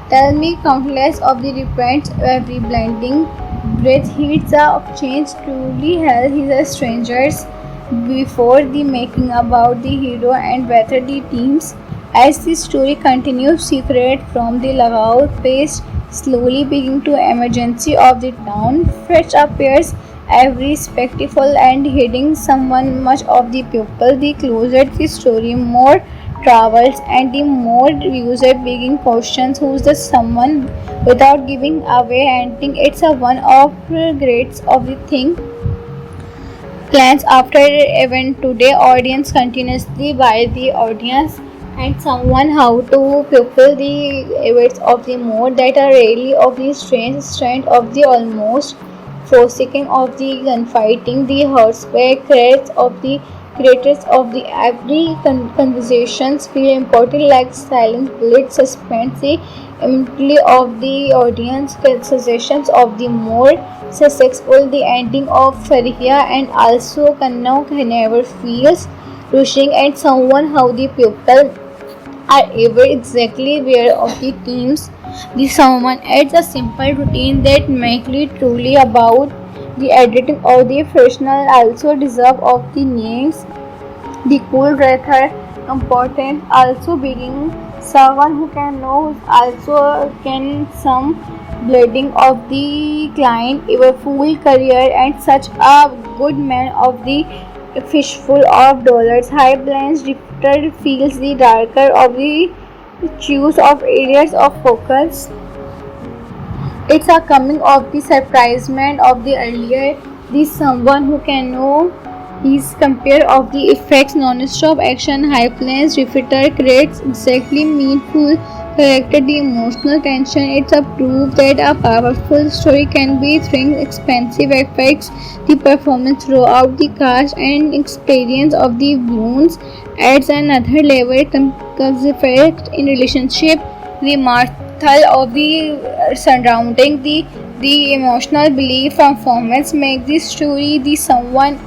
Tell me countless of the repents every blending breath hits of change truly hell his strangers before the making about the hero and whether the teams. As the story continues, secret from the Lagao page slowly begin to emergency of the town. Fresh appears every spectacle and hitting someone much of the people. The closer the story, more travels and the more user begin questions who's the someone without giving away anything. It's a one of greats of the thing plans after event today audience continuously by the audience and someone how to fulfill the events of the mode that are really of the strange strength of the almost forsaking of the gunfighting the horseback creates of the creators of the every conversations feel important like silent bullet suspense the immediately of the audience suggestions of the more successful the ending of Faria and also Kannau never feels rushing and someone how the people are ever exactly aware of the teams. The someone adds a simple routine that makes it truly about the editing of the professional also deserve of the names the cool rather important also being someone who can know also can some bleeding of the client a full career and such a good man of the fishful of dollars high blends drifter feels the darker of the choose of areas of focus. It's a coming of the surprisement of the earlier the someone who can know his compare of the effects non-stop action high planes repeater creates exactly meaningful character the emotional tension. It's a proof that a powerful story can be thrilling expensive effects the performance throughout the cast and experience of the balloons adds another level effect in relationship the martial of the surrounding the emotional belief performance make the story the someone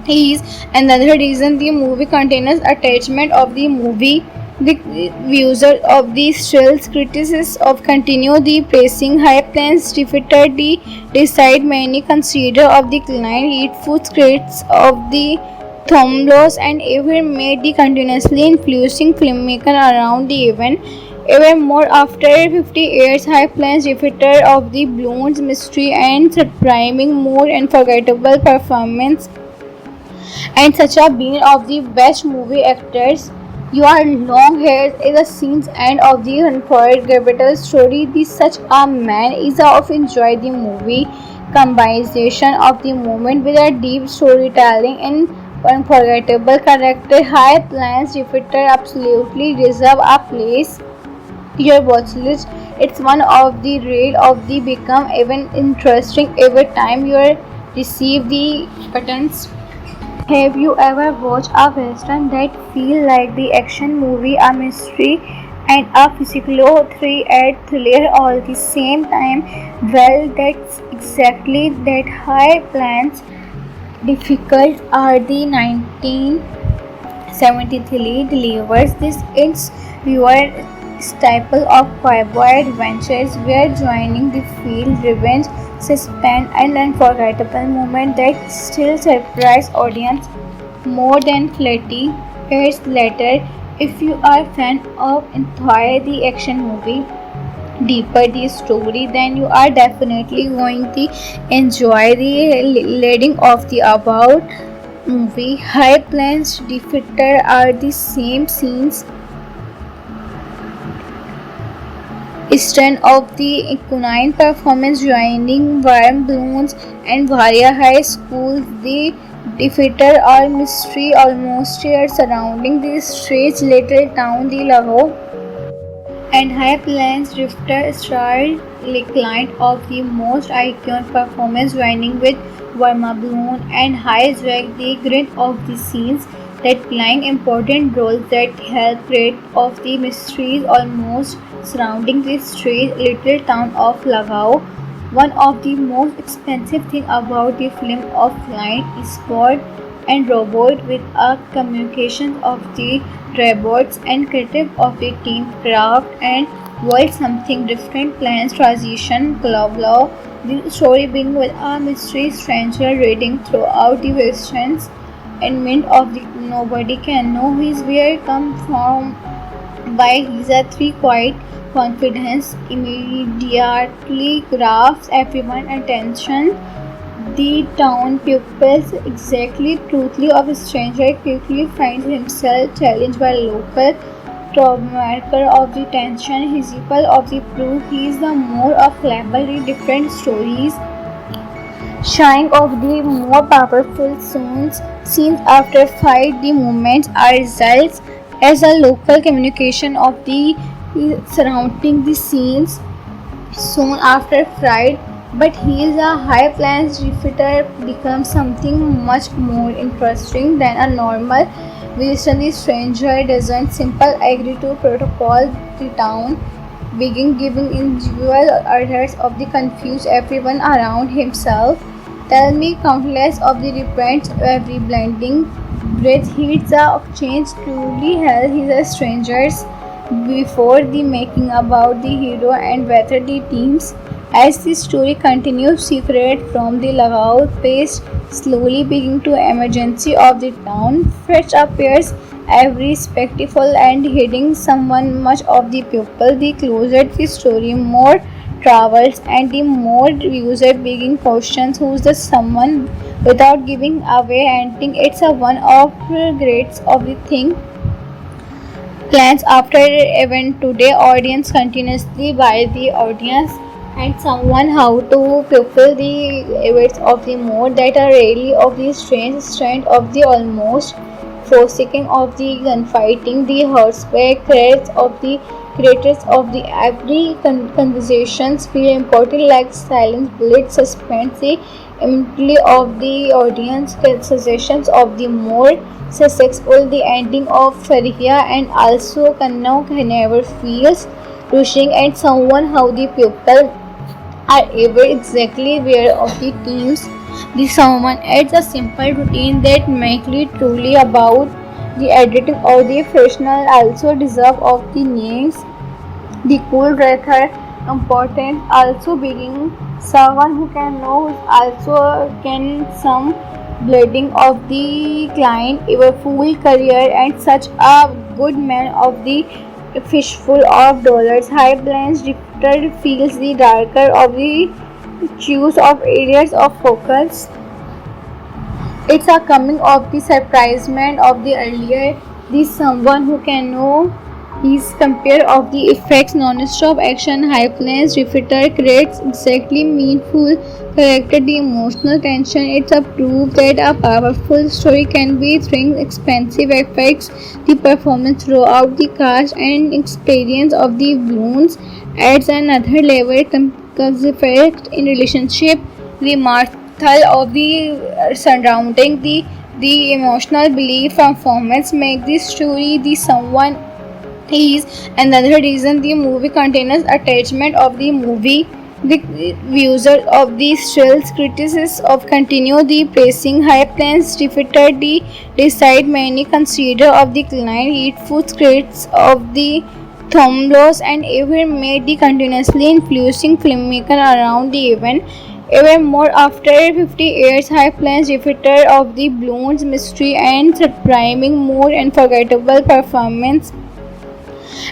is another reason the movie contains attachment of the movie the user of the stills criticism of continue the praising high plans defeated the decide many consider of the client eat food scripts of the Thomlos and even made the continuously influencing filmmaker around the event. Even more after 50 years, High Plains defeated of the balloons mystery and surprising more unforgettable performance and such a being of the best movie actors. Your long hair is the scene's end of the unforgettable story. The such a man is of enjoy the movie combination of the moment with a deep storytelling and unforgettable character. High plans defeater absolutely deserve a place your watch list. It's one of the rare of the become even interesting every time you receive the buttons. Have you ever watched a western that feel like the action movie, a mystery, and a physical thriller all the same time? Well, that's exactly that high plans difficult are the 1973 delivers this its viewer staple of cowboy adventures where joining the field revenge suspense and unforgettable moment that still surprise audience more than 30 years later. If you are a fan of entire the action movie deeper the story, then you are definitely going to enjoy the leading of the about movie. High plains defeater are the same scenes strength of the equine performance joining warm balloons and Varia High School. The defeater or mystery almost here surrounding the strange little town the Lahore and High Plains Drifter starred client of the most iconic performance joining with Varma balloon, and hijack the grid of the scenes that playing important roles that help create of the mysteries almost surrounding the strange little town of Lagao. One of the most expensive thing about the film of Flying is Sport and Robot with a communication of the robots and creative of the team craft and world something different plans transition global. The story being with a mystery stranger reading throughout the westerns and meant of the nobody can know his where come from why he's a three quiet confidence immediately grabs everyone's attention. The town pupils exactly truthfully of a stranger quickly finds himself challenged by local troublemaker of the tension, his equal of the proof he is the more of cleverly different stories shine of the more powerful scenes after fight the movements are results as a local communication of the surrounding the scenes soon after fried, but he is a high plans refitter becomes something much more interesting than a normal visitor. The stranger doesn't simple agree to protocol the town begin giving individual orders of the confused everyone around himself. Tell me countless of the repents every blending breath hits a change truly hell his strangers before the making about the hero and whether the teams. As the story continues, secret from the Lagao pace slowly begin to emergency of the town. Fresh appears every spectacle and hitting someone much of the people. The closer the story, more travels and the more user begin questions who's the someone without giving away anything. It's a one of greats of the thing plans after event today audience continuously by the audience and someone how to fulfill the events of the mode that are really of the strange strength of the almost forsaking of the gunfighting the horseback threats of the creators of the every conversations feel important like silence bullet suspense the immediately of the audience suggestions of the more successful the ending of Farhiya and also Kanna never feels rushing and someone how the people are ever exactly aware of the teams. The someone adds a simple routine that makes it truly about the editing or the professional also deserve of the names the cool rather important also being someone who can know also can some bleeding of the client a full career and such a good man of the fishful of dollars high blends drifter feels the darker of the choose of areas of focus. It's a coming of the surprisement of the earlier this someone who can know his compare of the effects non-stop action high planes refitter creates exactly meaningful character the emotional tension. It's a proof that a powerful story can be thrilling expensive effects the performance throughout the cast and experience of the balloons adds another level effect in relationship the of the surrounding the emotional belief performance make this story the someone is another reason the movie contains attachment of the movie the user of the stills critics of continue the praising high plans defeated the decide many consider of the client eat food critics of the Thomlos and even made the continuously influencing filmmaker around the event. Even more after 50 years, High Plains defeated of the balloons mystery and surprising more unforgettable performance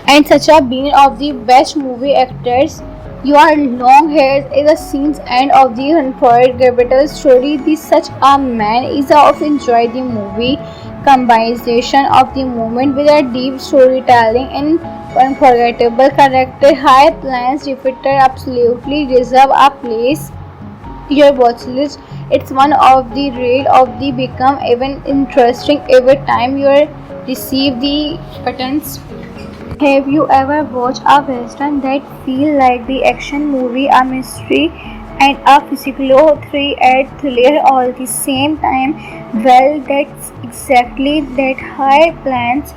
and such a being of the best movie actors. Your long hair is the scene's end of the unforgettable story. The such a man is of enjoy the movie combination of the moment with a deep storytelling and unforgettable character. High plans repeater absolutely deserve a place your watch list. It's one of the rare of the become even interesting every time you receive the buttons. Have you ever watched a western that feel like the action movie, a mystery and a physical 3 thriller all the same time. Well, that's exactly that high plans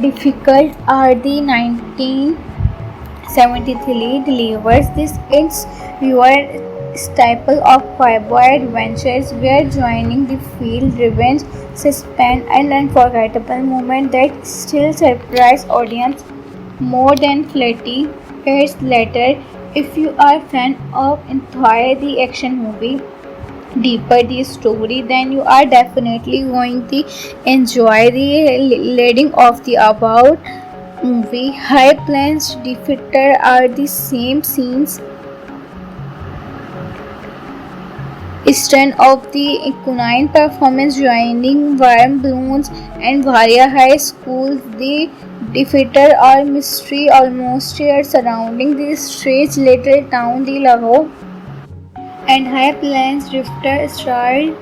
difficult are the 1973 delivers this its viewer staple of cowboy adventures where joining the field revenge suspense and unforgettable moment that still surprise audience more than 30 years later. If you are a fan of entire the action movie deeper the story, then you are definitely going to enjoy the leading of the about movie. High planes defeated are the same scenes strength of the equine performance joining warm balloons and Varia High School. The defeated are mystery almost surrounding the strange little town the Lago and High Plains Drifter starred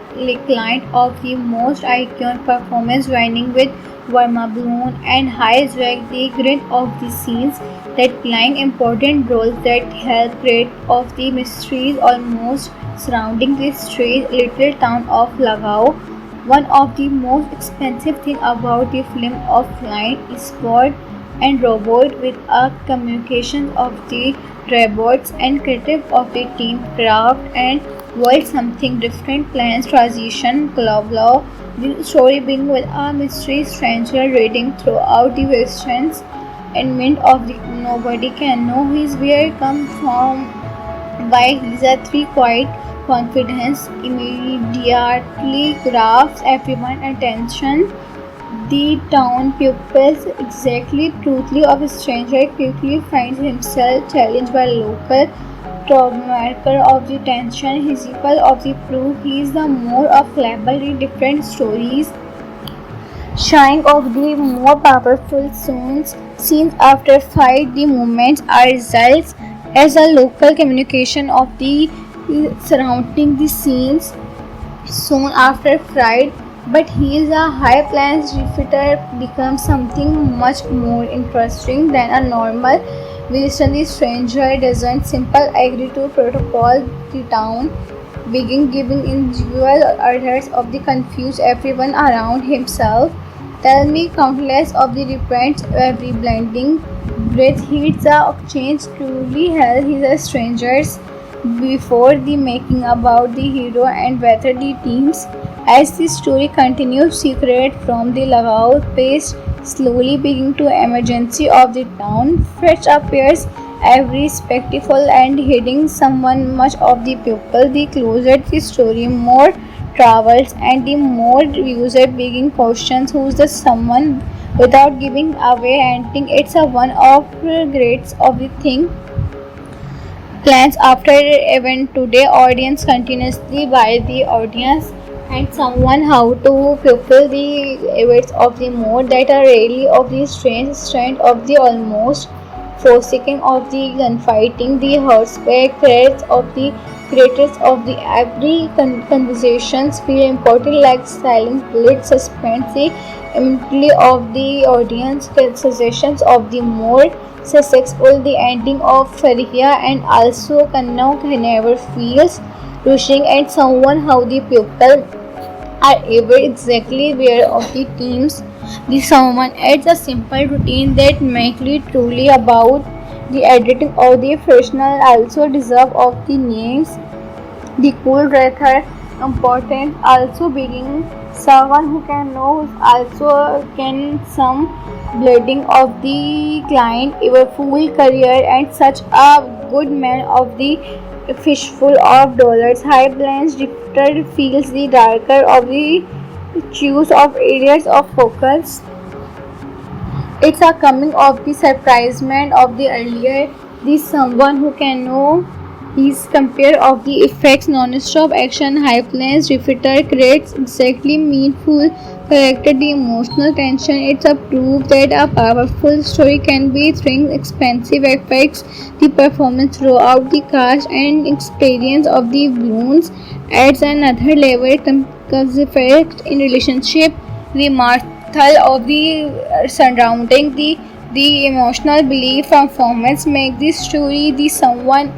client of the most iconic performance joining with Varma Balloon and High Jack the grit of the scenes that playing important roles that help create of the mysteries almost surrounding the strange little town of Lagao. One of the most expensive thing about the film of flying is sport and robot with a communication of the robots and creative of the team craft and world something different plans transition club law. The story being with a mystery stranger reading throughout the westerns and mint of the nobody can know his where come from why he's a three quiet confidence immediately grabs everyone's attention. The town pupils exactly truthfully of a stranger quickly finds himself challenged by local troublemaker of the tension, his equal of the proof he is the more of cleverly different stories shine of the more powerful scenes after fight the movements are results as a local communication of the surrounding the scenes soon after fried, but he is a high plans defeater becomes something much more interesting than a normal visitor. The stranger doesn't simple agree to protocol the town begin giving individual orders of the confused everyone around himself. Tell me countless of the repents every blending breath hits a change truly hell he's a strangers before the making about the hero and whether the teams. As the story continues, secret from the Lagao pace slowly begin to emergency of the town. Fresh appears every spectacle and hitting someone much of the people. The closer the story, more travels and the more user begin questions who's the someone without giving away anything. It's a one of the greats of the thing plans after event today audience continuously by the audience and someone how to fulfill the events of the mode that are really of the strange strength of the almost forsaking of the gunfighting the horseback threats of the creators of the every conversations feel important like silent bullet suspense the immediately of the audience suggestions of the more successful the ending of Faria and also Kannau never feels rushing and someone how the people are ever exactly aware of the teams. The someone adds a simple routine that make it truly about the editing of the professional also deserve of the names the cool rather important also being someone who can know also can some bleeding of the client a full career and such a good man of the fishful of dollars. High blends drifter feels the darker of the choose of areas of focus. It's a coming of the surprisement of the earlier the someone who can know his compare of the effects non-stop action high planes repeater creates exactly meaningful character the emotional tension. It's a proof that a powerful story can be thrilling expensive effects the performance throughout the cast and experience of the balloons adds another level effect in relationship the marthal of the surrounding the emotional belief performance make this story the someone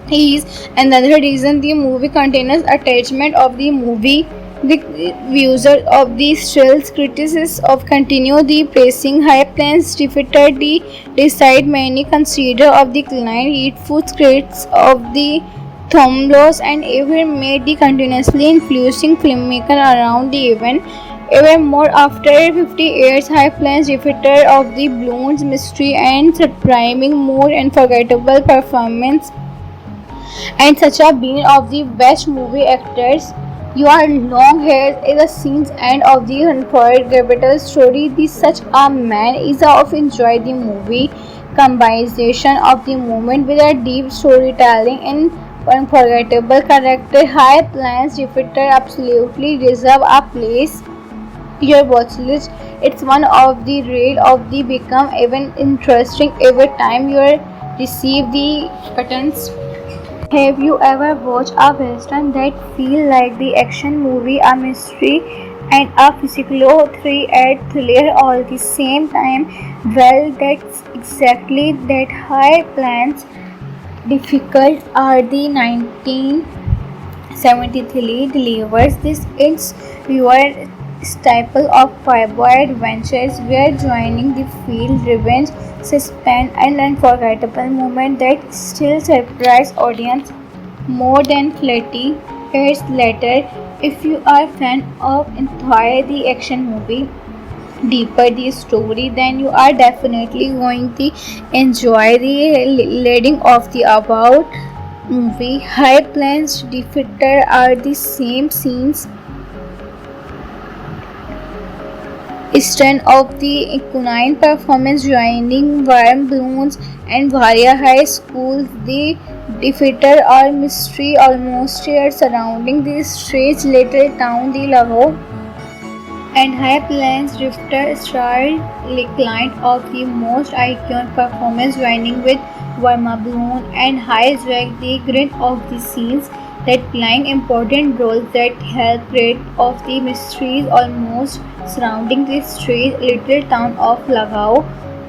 is another reason the movie contains attachment of the movie. The user of the Strel's critics of continue the pressing high plans defeated the decide many consider of the client eat food critics of the Thomlos and even made the continuously influencing filmmaker around the event. Even more after 50 years, High Plains defeated of the balloons mystery and surprising more unforgettable performance and such a being of the best movie actors. Your long hair is the scene's end of the unforgettable story. The such a man is of enjoy the movie combination of the moment with a deep storytelling and unforgettable character. High plans defeated absolutely deserve a place your watch list. It's one of the rare of the become even interesting every time you receive the buttons. Have you ever watched a western that feel like the action movie, a mystery, and a physical thriller all the same time? Well, that's exactly that. High plans difficult are the 1973 delivers this. It's your staple of cowboy adventures where joining the field revenge, suspense, and unforgettable moment that still surprise audience more than 30 years later. If you are a fan of entire the action movie, deeper the story, then you are definitely going to enjoy the leading of the about movie. High plans defeated are the same scenes strength of the equine performance joining warm balloons and Varia High School. The defeater or mystery almost surrounding the strange little town the Lago and High Plains Drifter starred client of the most iconic performance joining with Varma Balloon and High Jack the grit of the scenes that playing important roles that help create of the mysteries almost surrounding the strange little town of Lagao.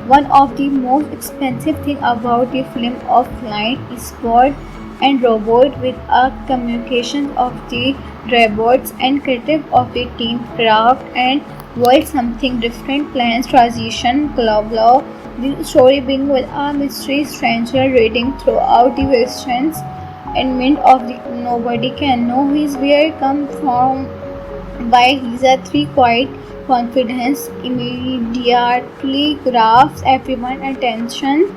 One of the most expensive thing about the film of Flying is Sport and Robot with a communication of the robots and creative of the team craft and world something different plans transition global. The story being with a mystery stranger reading throughout the westerns and mint of the nobody can know his where come from by his a three quiet confidence immediately grabs everyone's attention.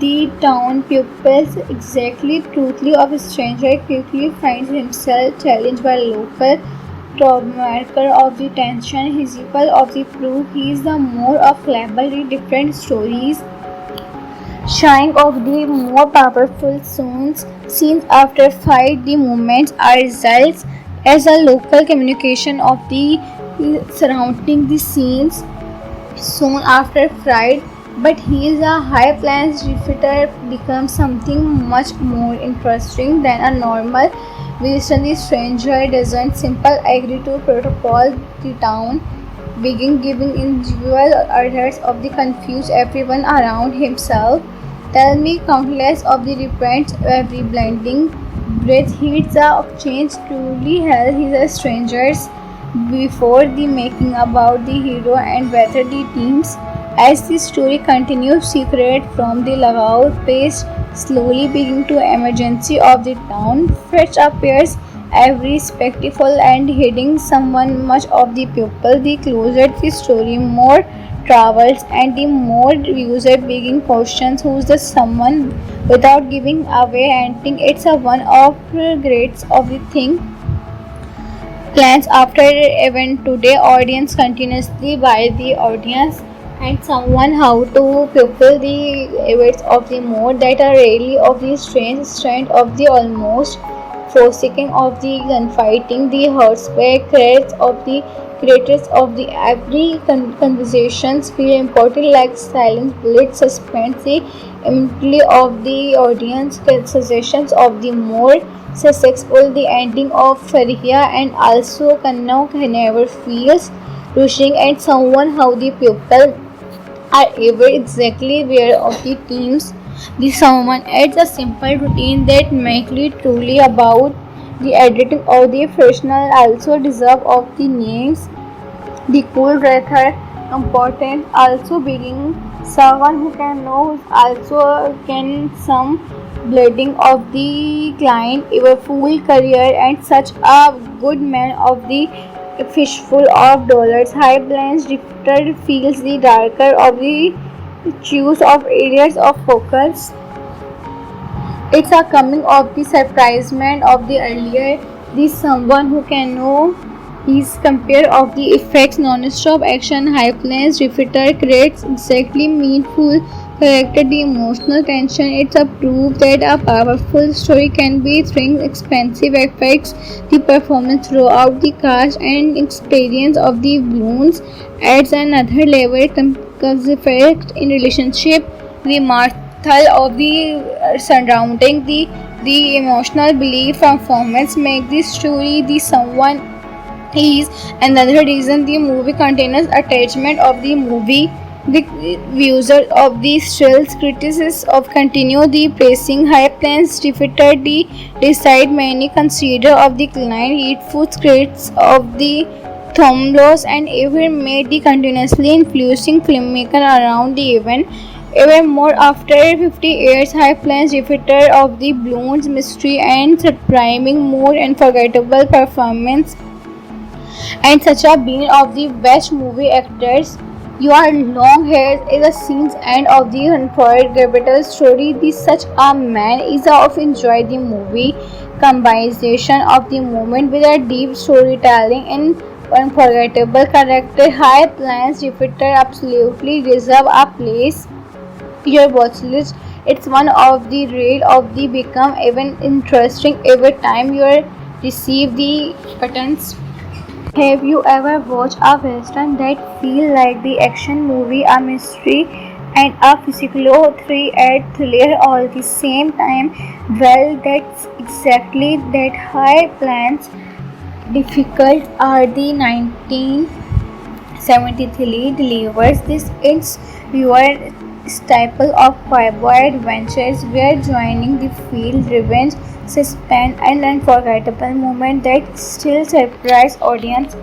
The town pupils exactly truthfully of a stranger quickly finds himself challenged by local troublemaker of the tension, his equal of the proof he is the more of cleverly different stories shine of the more powerful scenes after fight the movements are results as a local communication of the surrounding the scenes soon after fried, but he is a high plans defeater becomes something much more interesting than a normal visitor. The stranger doesn't simple agree to protocol the town begin giving individual orders of the confused everyone around himself. Tell me countless of the repents every blending breath hits a change truly hell he's a strangers before the making about the hero and whether the teams. As the story continues, secret from the Lagao pace slowly begin to emergency of the town. Fresh appears every spectacle and hitting someone much of the people. The closer the story, more travels and the more user begin questions who's the someone without giving away anything. It's a one of greats of the thing plans after event today audience continuously by the audience and someone how to fulfill the events of the mode that are really of the strange strength of the almost forsaking of the gunfighting the horseback threats of the creators of the every conversations feel important like silence bullet suspense the immediately of the audience suggestions of the more successful the ending of Faria and also Kanno never feels rushing and someone how the people are ever exactly aware of the teams The someone adds a simple routine that makes it truly about the editing of the professional also deserve of the names. The cool rather important also being someone who can know also can some bleeding of the client a full career and such a good man of the fishful of dollars. High plans drifter feels the darker of the choose of areas of focus. It's a coming of the surprisement of the earlier. This someone who can know his compare of the effects non-stop action high planes repeater creates exactly meaningful character the emotional tension. It's a proof that a powerful story can be thrilling expensive effects the performance throughout the cast and experience of the balloons adds another level because effect in relationship the marthal of the surrounding the emotional belief performance make this story the someone is another reason the movie contains attachment of the movie. The user of the stills criticism of continue the pressing high plans defeated the decide many consider of the client eat food critics of the thumblos and even made the continuously influencing filmmaker around the event. Even more after 50 years, High Plains defeated of the balloons mystery and surprising more unforgettable performance and such a being of the best movie actors. Your long hair is the scene's end of the unforgettable story. This such a man is of enjoy the movie combination of the moment with a deep storytelling and unforgettable character. High plans defeated absolutely deserve a place your watch list. It's one of the rare of the become even interesting every time you receive the buttons. Have you ever watched a western that feel like the action movie, a mystery, and a physical thriller all the same time? Well, that's exactly that high plans difficult are the 1973 delivers this its viewer staple of cowboy adventures where joining the field revenge suspense and unforgettable moment that still surprise audience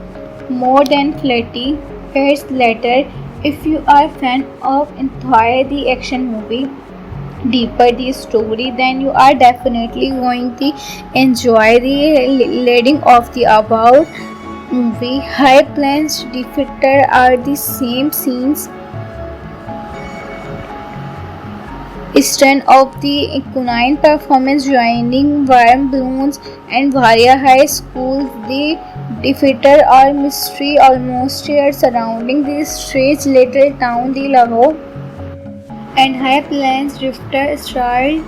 more than 30 years later. If you are a fan of entire the action movie deeper the story, then you are definitely going to enjoy the leading of the about movie. High planes defeated are the same scenes strength of the equine performance joining warm balloons and Varia High School. The defeated are mystery almost here surrounding the strange little town the Lahore and High Plains Drifter style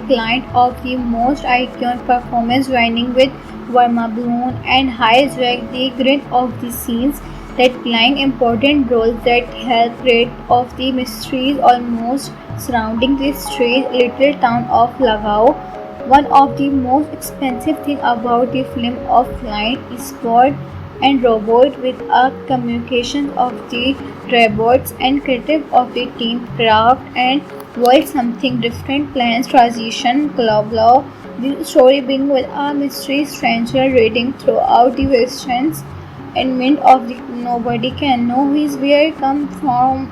client of the most iconic performance joining with Varma Balloon and High Jack the grid of the scenes that playing important roles that help create of the mysteries almost surrounding this strange little town of Lagao. One of the most expensive thing about the film of Line is God and robot with a communication of the robots and creative of the team craft and world something different plans transition blah. The story being with a mystery stranger reading throughout the westerns and meant of the nobody can know his where come from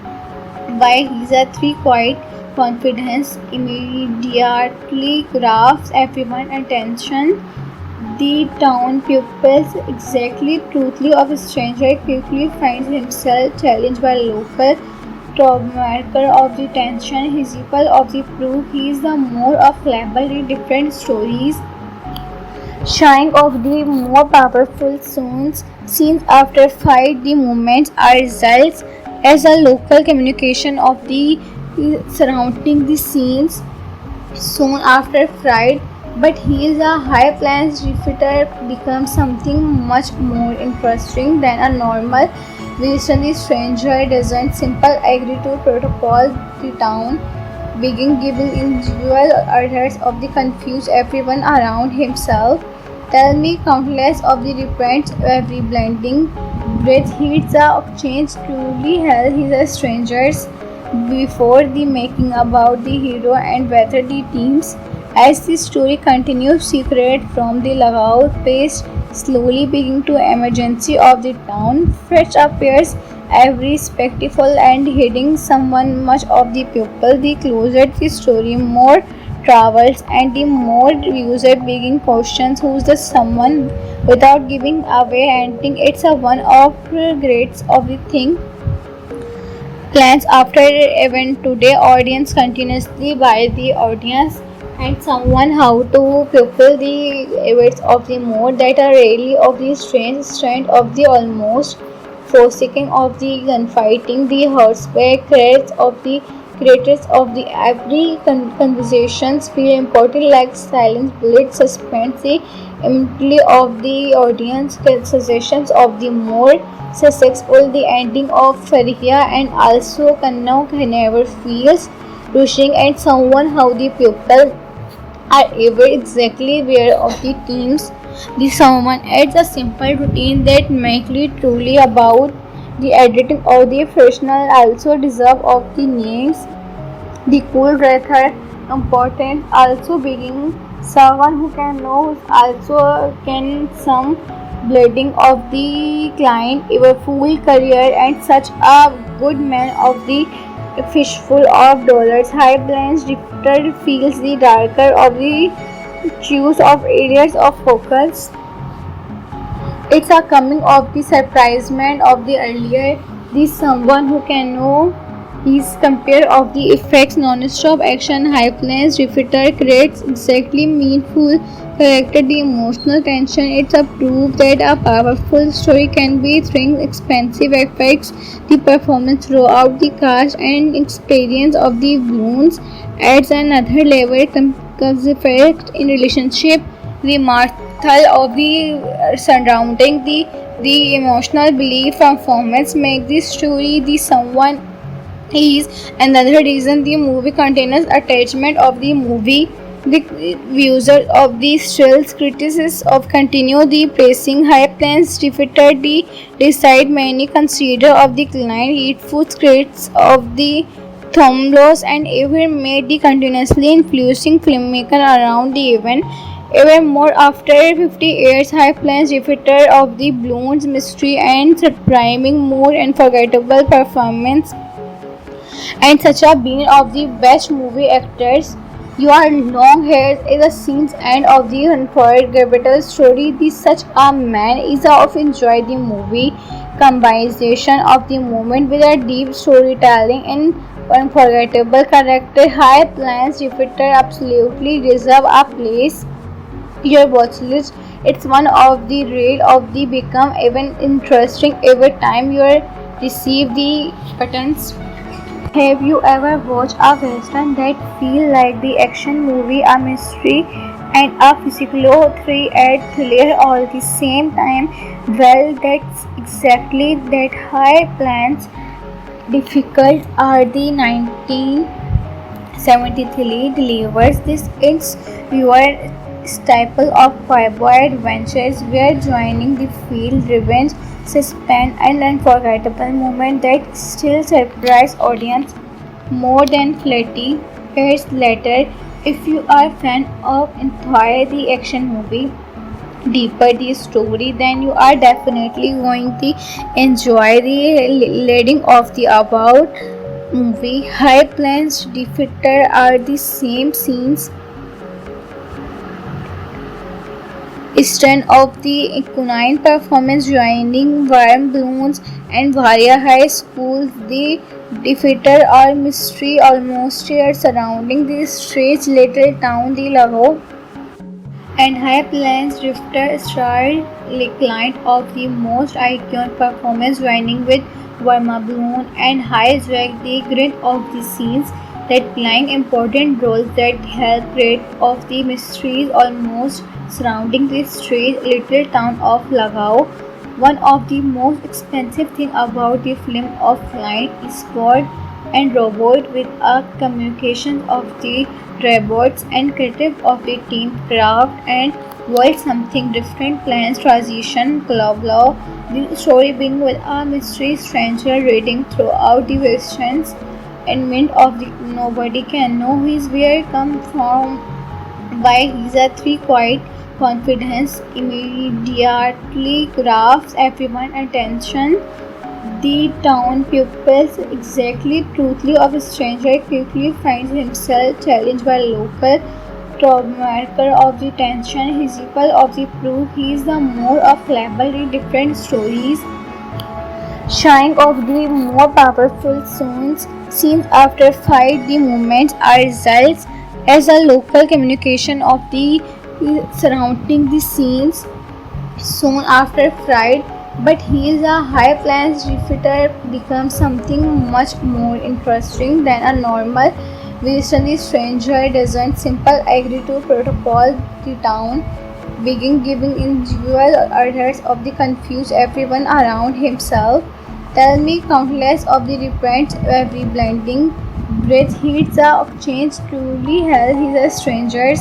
why he's a three quiet confidence immediately grabs everyone's attention. The town pupils exactly truthfully of a stranger quickly finds himself challenged by local troublemaker of the tension, his equal of the proof he is the more of label in different stories shine of the more powerful scenes after fight the movements are results as a local communication of the surrounding the scenes soon after fried but he is a high plans defeater becomes something much more interesting than a normal vision. The stranger doesn't simple agree to protocol the town begin giving individual orders of the confused everyone around himself. Tell me countless of the repents every blending breath hits a change truly hell he's a strangers before the making about the hero and whether the teams. As the story continues, secret from the Lagao past slowly begin to emergency of the town. Fetch appears every spectacle and hiding someone much of the people. The closer the story, more travels and the more user begin questions who's the someone without giving away anything. It's a one of greats of the thing plans after event today audience continuously by the audience and someone how to fulfill the events of the mode that are really of the strange strength of the almost forsaking of the gunfighting the horseback threats of the creators of the every conversations feel important like silence bullet suspense the immediately of the audience suggestions of the more successful the ending of Farhiya and also Kanna never feels rushing and someone how the people are ever exactly aware of the teams. The someone adds a simple routine that makes it truly about the editing or the professional also deserve of the names the cool rather important also being someone who can know also can some bleeding of the client a full career and such a good man of the fishful of dollars high blends drifter feels the darker of the choose of areas of focus. It's a coming of the surprisement of the earlier this someone who can know his compare of the effects non-stop action high planes repeater creates exactly meaningful character the emotional tension. It's a proof that a powerful story can be thrilling expensive effects the performance throughout the cast and experience of the balloons adds another level effect in relationship the martial of the surrounding the emotional belief performance make the story the someone is another reason the movie contains attachment of the movie the user of the stills critics of continue the praising high plans defeated the decide many consider of the client hateful scripts of the Thomlos and even made the continuously influencing filmmaker around the event. Even more after 50 years, High Plains defeated of the balloons mystery and surprising more unforgettable performance and such a being of the best movie actors. Your long hair is the scene's end of the unforgettable story. The such a man is of enjoy the movie combination of the moment with a deep storytelling and unforgettable character. High plans repeater absolutely deserve a place your watch list. It's one of the rare of the become even interesting every time you receive the buttons. Have you ever watched a western that feel like the action movie, a mystery, and a physical thriller all the same time? Well, that's exactly that high plans. Difficult are the 1973 delivers this its viewer staple of cowboy adventures where joining the field revenge suspense and unforgettable moment that still surprise audience more than 30 years later. If you are a fan of entire the action movie deeper the story then you are definitely going to enjoy the leading of the about movie. High plans defeated are the same scenes strength of the equine performance joining warm balloons and Varia High School. The defeater or mystery almost surrounding the strange little town the Lago and High Plains Drifter starred client of the most iconic performance joining with Varma Balloon and High Jack the grit of the scenes that playing important roles that help create of the mysteries almost surrounding the strange little town of Lagao. One of the most expensive thing about the film of flying is sport and robot with a communication of the robots and creative of the team craft and world something different plans transition club law the story being with a mystery stranger reading throughout the westerns admit of the nobody can know his where come from, why he's a three quiet confidence immediately grabs everyone's attention. The town pupils exactly truthfully of a stranger quickly finds himself challenged by local troublemaker of the tension, his of the proof he is the more of cleverly different stories shine of the more powerful scenes after fight the movements are results as a local communication of the surrounding the scenes soon after fried, but he is a high plans defeater becomes something much more interesting than a normal visitor. The stranger doesn't simple agree to protocol the town begin giving individual orders of the confused everyone around himself. Tell me countless of the repents every blending breath hits of change truly hell his strangers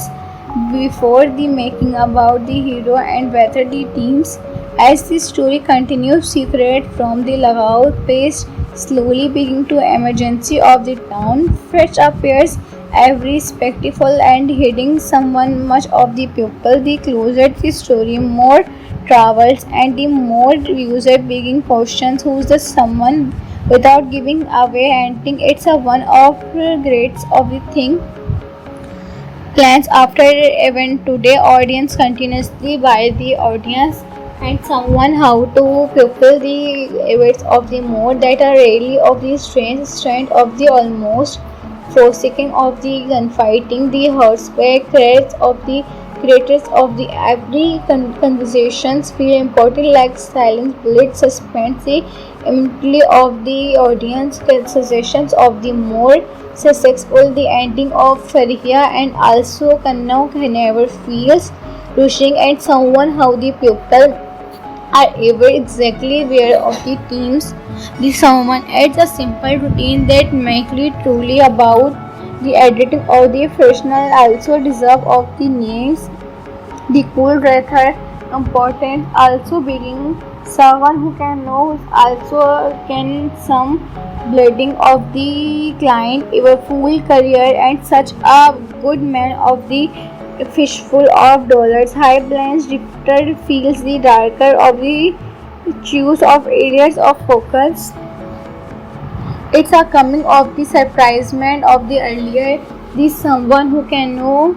before the making about the hero and whether the teams. As the story continues, secret from the lookout page slowly begin to emergency of the town. Fresh appears every spectacle and hitting someone much of the people. The closer the story more travels and the more user begin questions who's the someone without giving away anything. It's a one of the greats of the thing plans after event today audience continuously by the audience and someone how to fulfill the events of the mode that are really of the strange strength of the almost forsaking of the gunfighting the horseback threats of the creators of the every conversations feel important like silence bullet suspense the immediately of the audience suggestions of the more successful the ending of Fariha and also Kanna never feels rushing and someone how the people are ever exactly aware of the teams. The someone adds a simple routine that make it truly about the editing of the professional also deserve of the names the cool rather important also being someone who can know also can some bleeding of the client a full career and such a good man of the fishful of dollars high blends drifter feels the darker of the choose of areas of focus. It's a coming of the surprisement of the earlier the someone who can know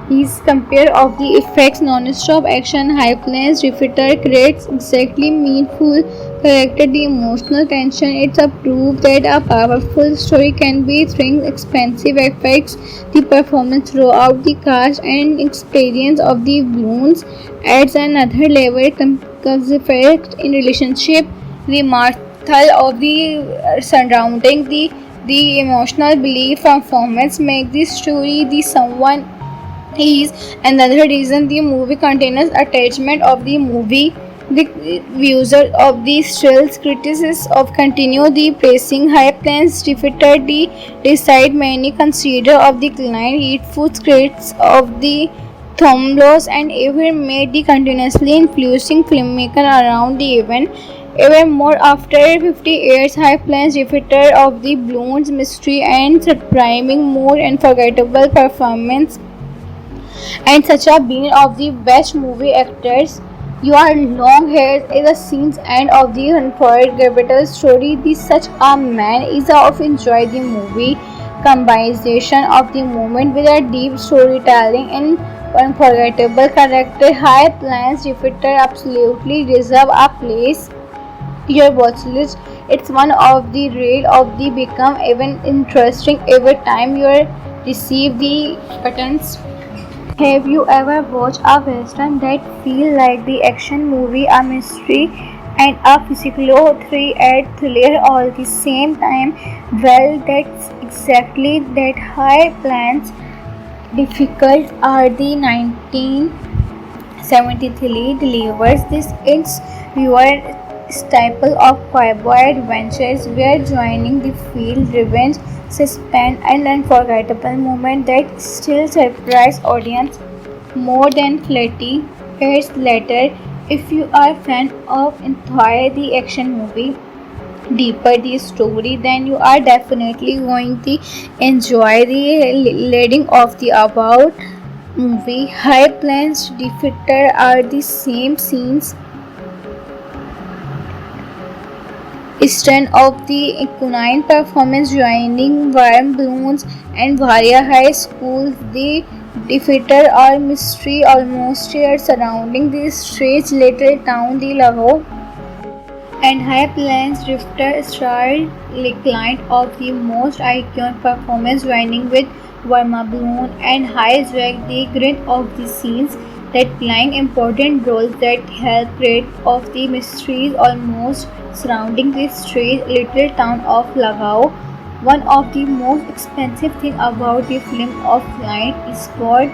his compare of the effects non-stop action high planes repeater creates exactly meaningful character the emotional tension. It's a proof that a powerful story can be thrilling expensive effects the performance throughout the cast and experience of the balloons adds another level effect in relationship the marthal of the surrounding the emotional belief performance make the story the someone is another reason the movie contains attachment of the movie the user of the stills critics of continue the pressing high plans defeated the decide many consider of the client eat food critics of the thumblos and even made the continuously influencing filmmaker around the event even more after 50 years high plans defeated of the balloons mystery and surprising more unforgettable performance and such a being of the best movie actors. Your long hair is the scene's end of the unforgettable story. The such a man is of enjoy the movie combination of the moment with a deep storytelling and unforgettable character. High plans defeater absolutely deserve a place. Your watch list. It's one of the rare of the become even interesting every time you receive the buttons. Have you ever watched a western that feel like the action movie, a mystery, and a physical thriller all the same time? Well, that's exactly that high plans. Difficult are the 1973 delivers this its viewer staple of cowboy adventures where joining the field revenge suspense and unforgettable moment that still surprise audience more than 30 years later. If you are a fan of entire the action movie deeper the story, then you are definitely going to enjoy the leading of the about movie. High planes defeated are the same scenes strength of the equine performance joining warm balloons and Varia High School. The defeated are mystery almost surrounding the strange little town the Lahore and High Plains drifter starred client of the most iconic performance joining with Verma Balloon and High Jack the grit of the scenes that playing important roles that help create of the mysteries almost surrounding the strange little town of Lagao. One of the most expensive thing about the film of client is sport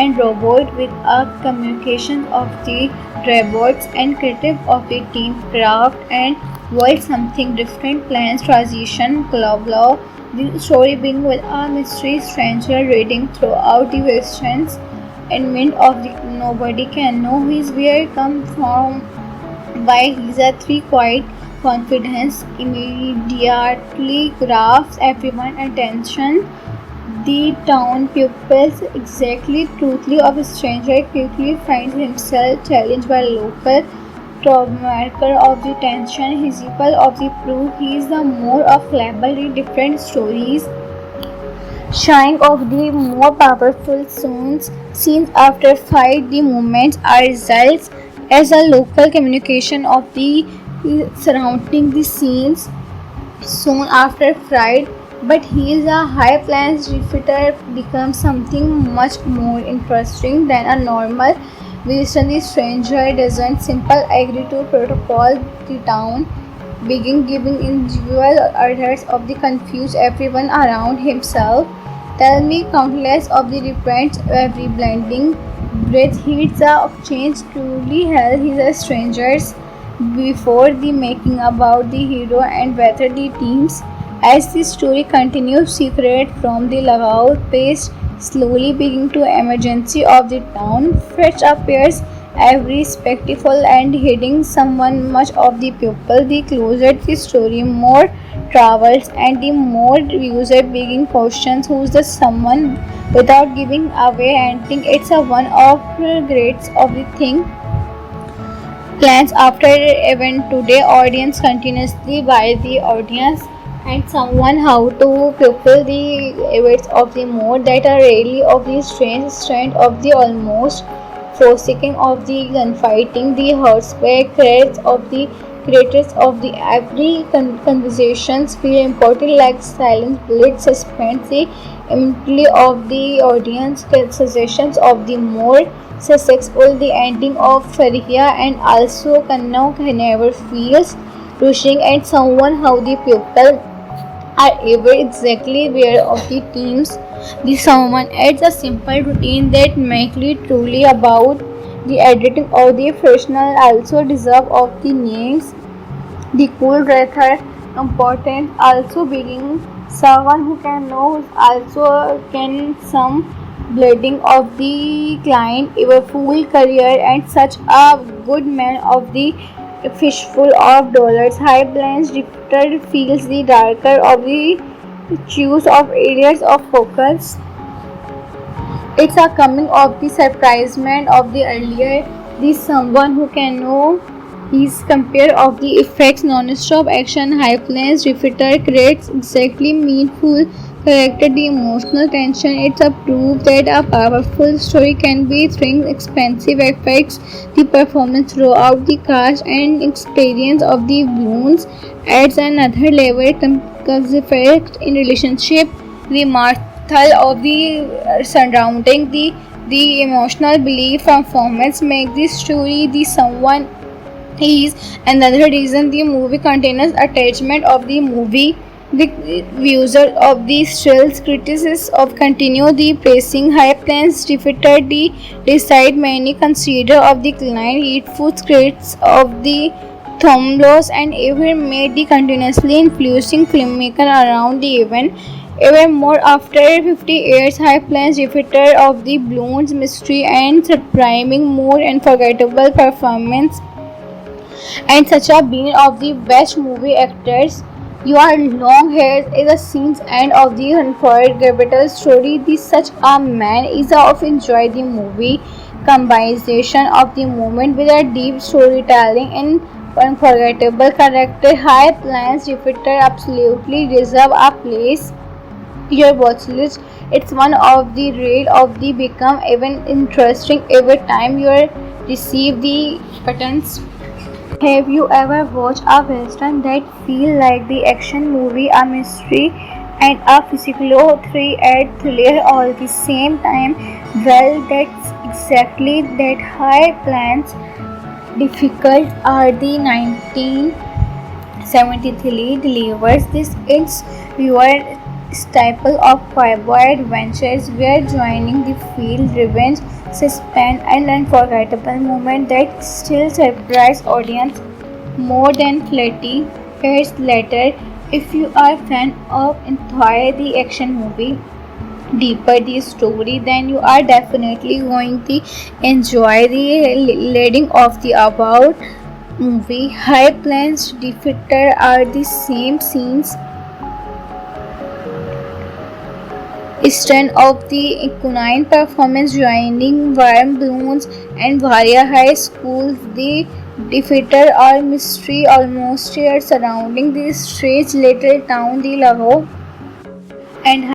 and robot with a communication of the robots and creative of the team craft and while something different plans transition club law the story being with a mystery stranger reading throughout the questions and meant of the nobody can know his where come from why he's a three quiet confidence immediately grabs everyone's attention. The town pupils, exactly truthfully of a stranger, quickly finds himself challenged by local troublemaker of the tension, his of the proof he is the more of label in different stories. Shine of the more powerful scenes after fight the movements are results as a local communication of the surrounding the scenes soon after fried, but he is a high plans defeater becomes something much more interesting than a normal visitor. The stranger doesn't simple agree to protocol the town begin giving individual orders of the confuse everyone around himself. Tell me countless of the repents every blending breath hits a change truly hell he's a strangers before the making about the hero and whether the teams. As the story continues, secret from the Lagao pace slowly begin to emergency of the town. Fetch appears every spectacle and hitting someone much of the people. The closer the story, more travels and the more user begin questions who's the someone without giving away anything. It's a one of the greats of the thing plans after event today audience continuously by the audience and someone how to fulfill the events of the mode that are really of the strange strength of the almost forsaking of the gunfighting the horseback threats of the creators of the every conversations feel important like silence bullet suspense the immediately of the audience suggestions of the more successful the ending of Faria and also Kanna never feels rushing and someone how the people are ever exactly aware of the teams. The someone adds a simple routine that make it truly about the editing of the professional also deserve of the names. The cool rather important also being someone who can know also can some bleeding of the client a full career and such a good man of the fishful of dollars. High blends drifter feels the darker of the choose of areas of focus. It's a coming of the surprisement of the earlier. This someone who can know his compare of the effects non-stop action high planes repeater creates exactly meaningful character the emotional tension. It's a proof that a powerful story can be thrilling expensive effects the performance throughout the cast and experience of the balloons adds another level effect in relationship the marthal of the surrounding the emotional belief performance make this story the someone is another reason the movie contains attachment of the movie. The user of the stills criticism of continue the praising high planes defeated the decide many consider of the client hateful scripts of the thumblos and even made the continuously influencing filmmaker around the event. Even more after 50 years, High Plains defeated of the balloons mystery and surprising more unforgettable performance and such a being of the best movie actors. Your long hair is a scene's end of the unforgettable story. The such a man is of enjoy the movie combination of the moment with a deep storytelling and unforgettable character. High plans defeater absolutely deserve a place your watch list. It's one of the rare of the become even interesting every time you receive the buttons. Have you ever watched a western that feel like the action movie, a mystery and a physical thriller all the same time? Well, that's exactly that. High plans difficult are the 1973 delivers this. It's your staple of cowboy adventures where joining the field, revenge, suspense, and unforgettable moment that still surprise audience more than 30 years later. If you are a fan of entire the action movie deeper the story, then you are definitely going to enjoy the leading of the about movie. High planes defeated are the same scenes strength of the equine performance joining warm balloons and Varia High School. The defeater or mystery almost surrounding the strange little town the Lahore and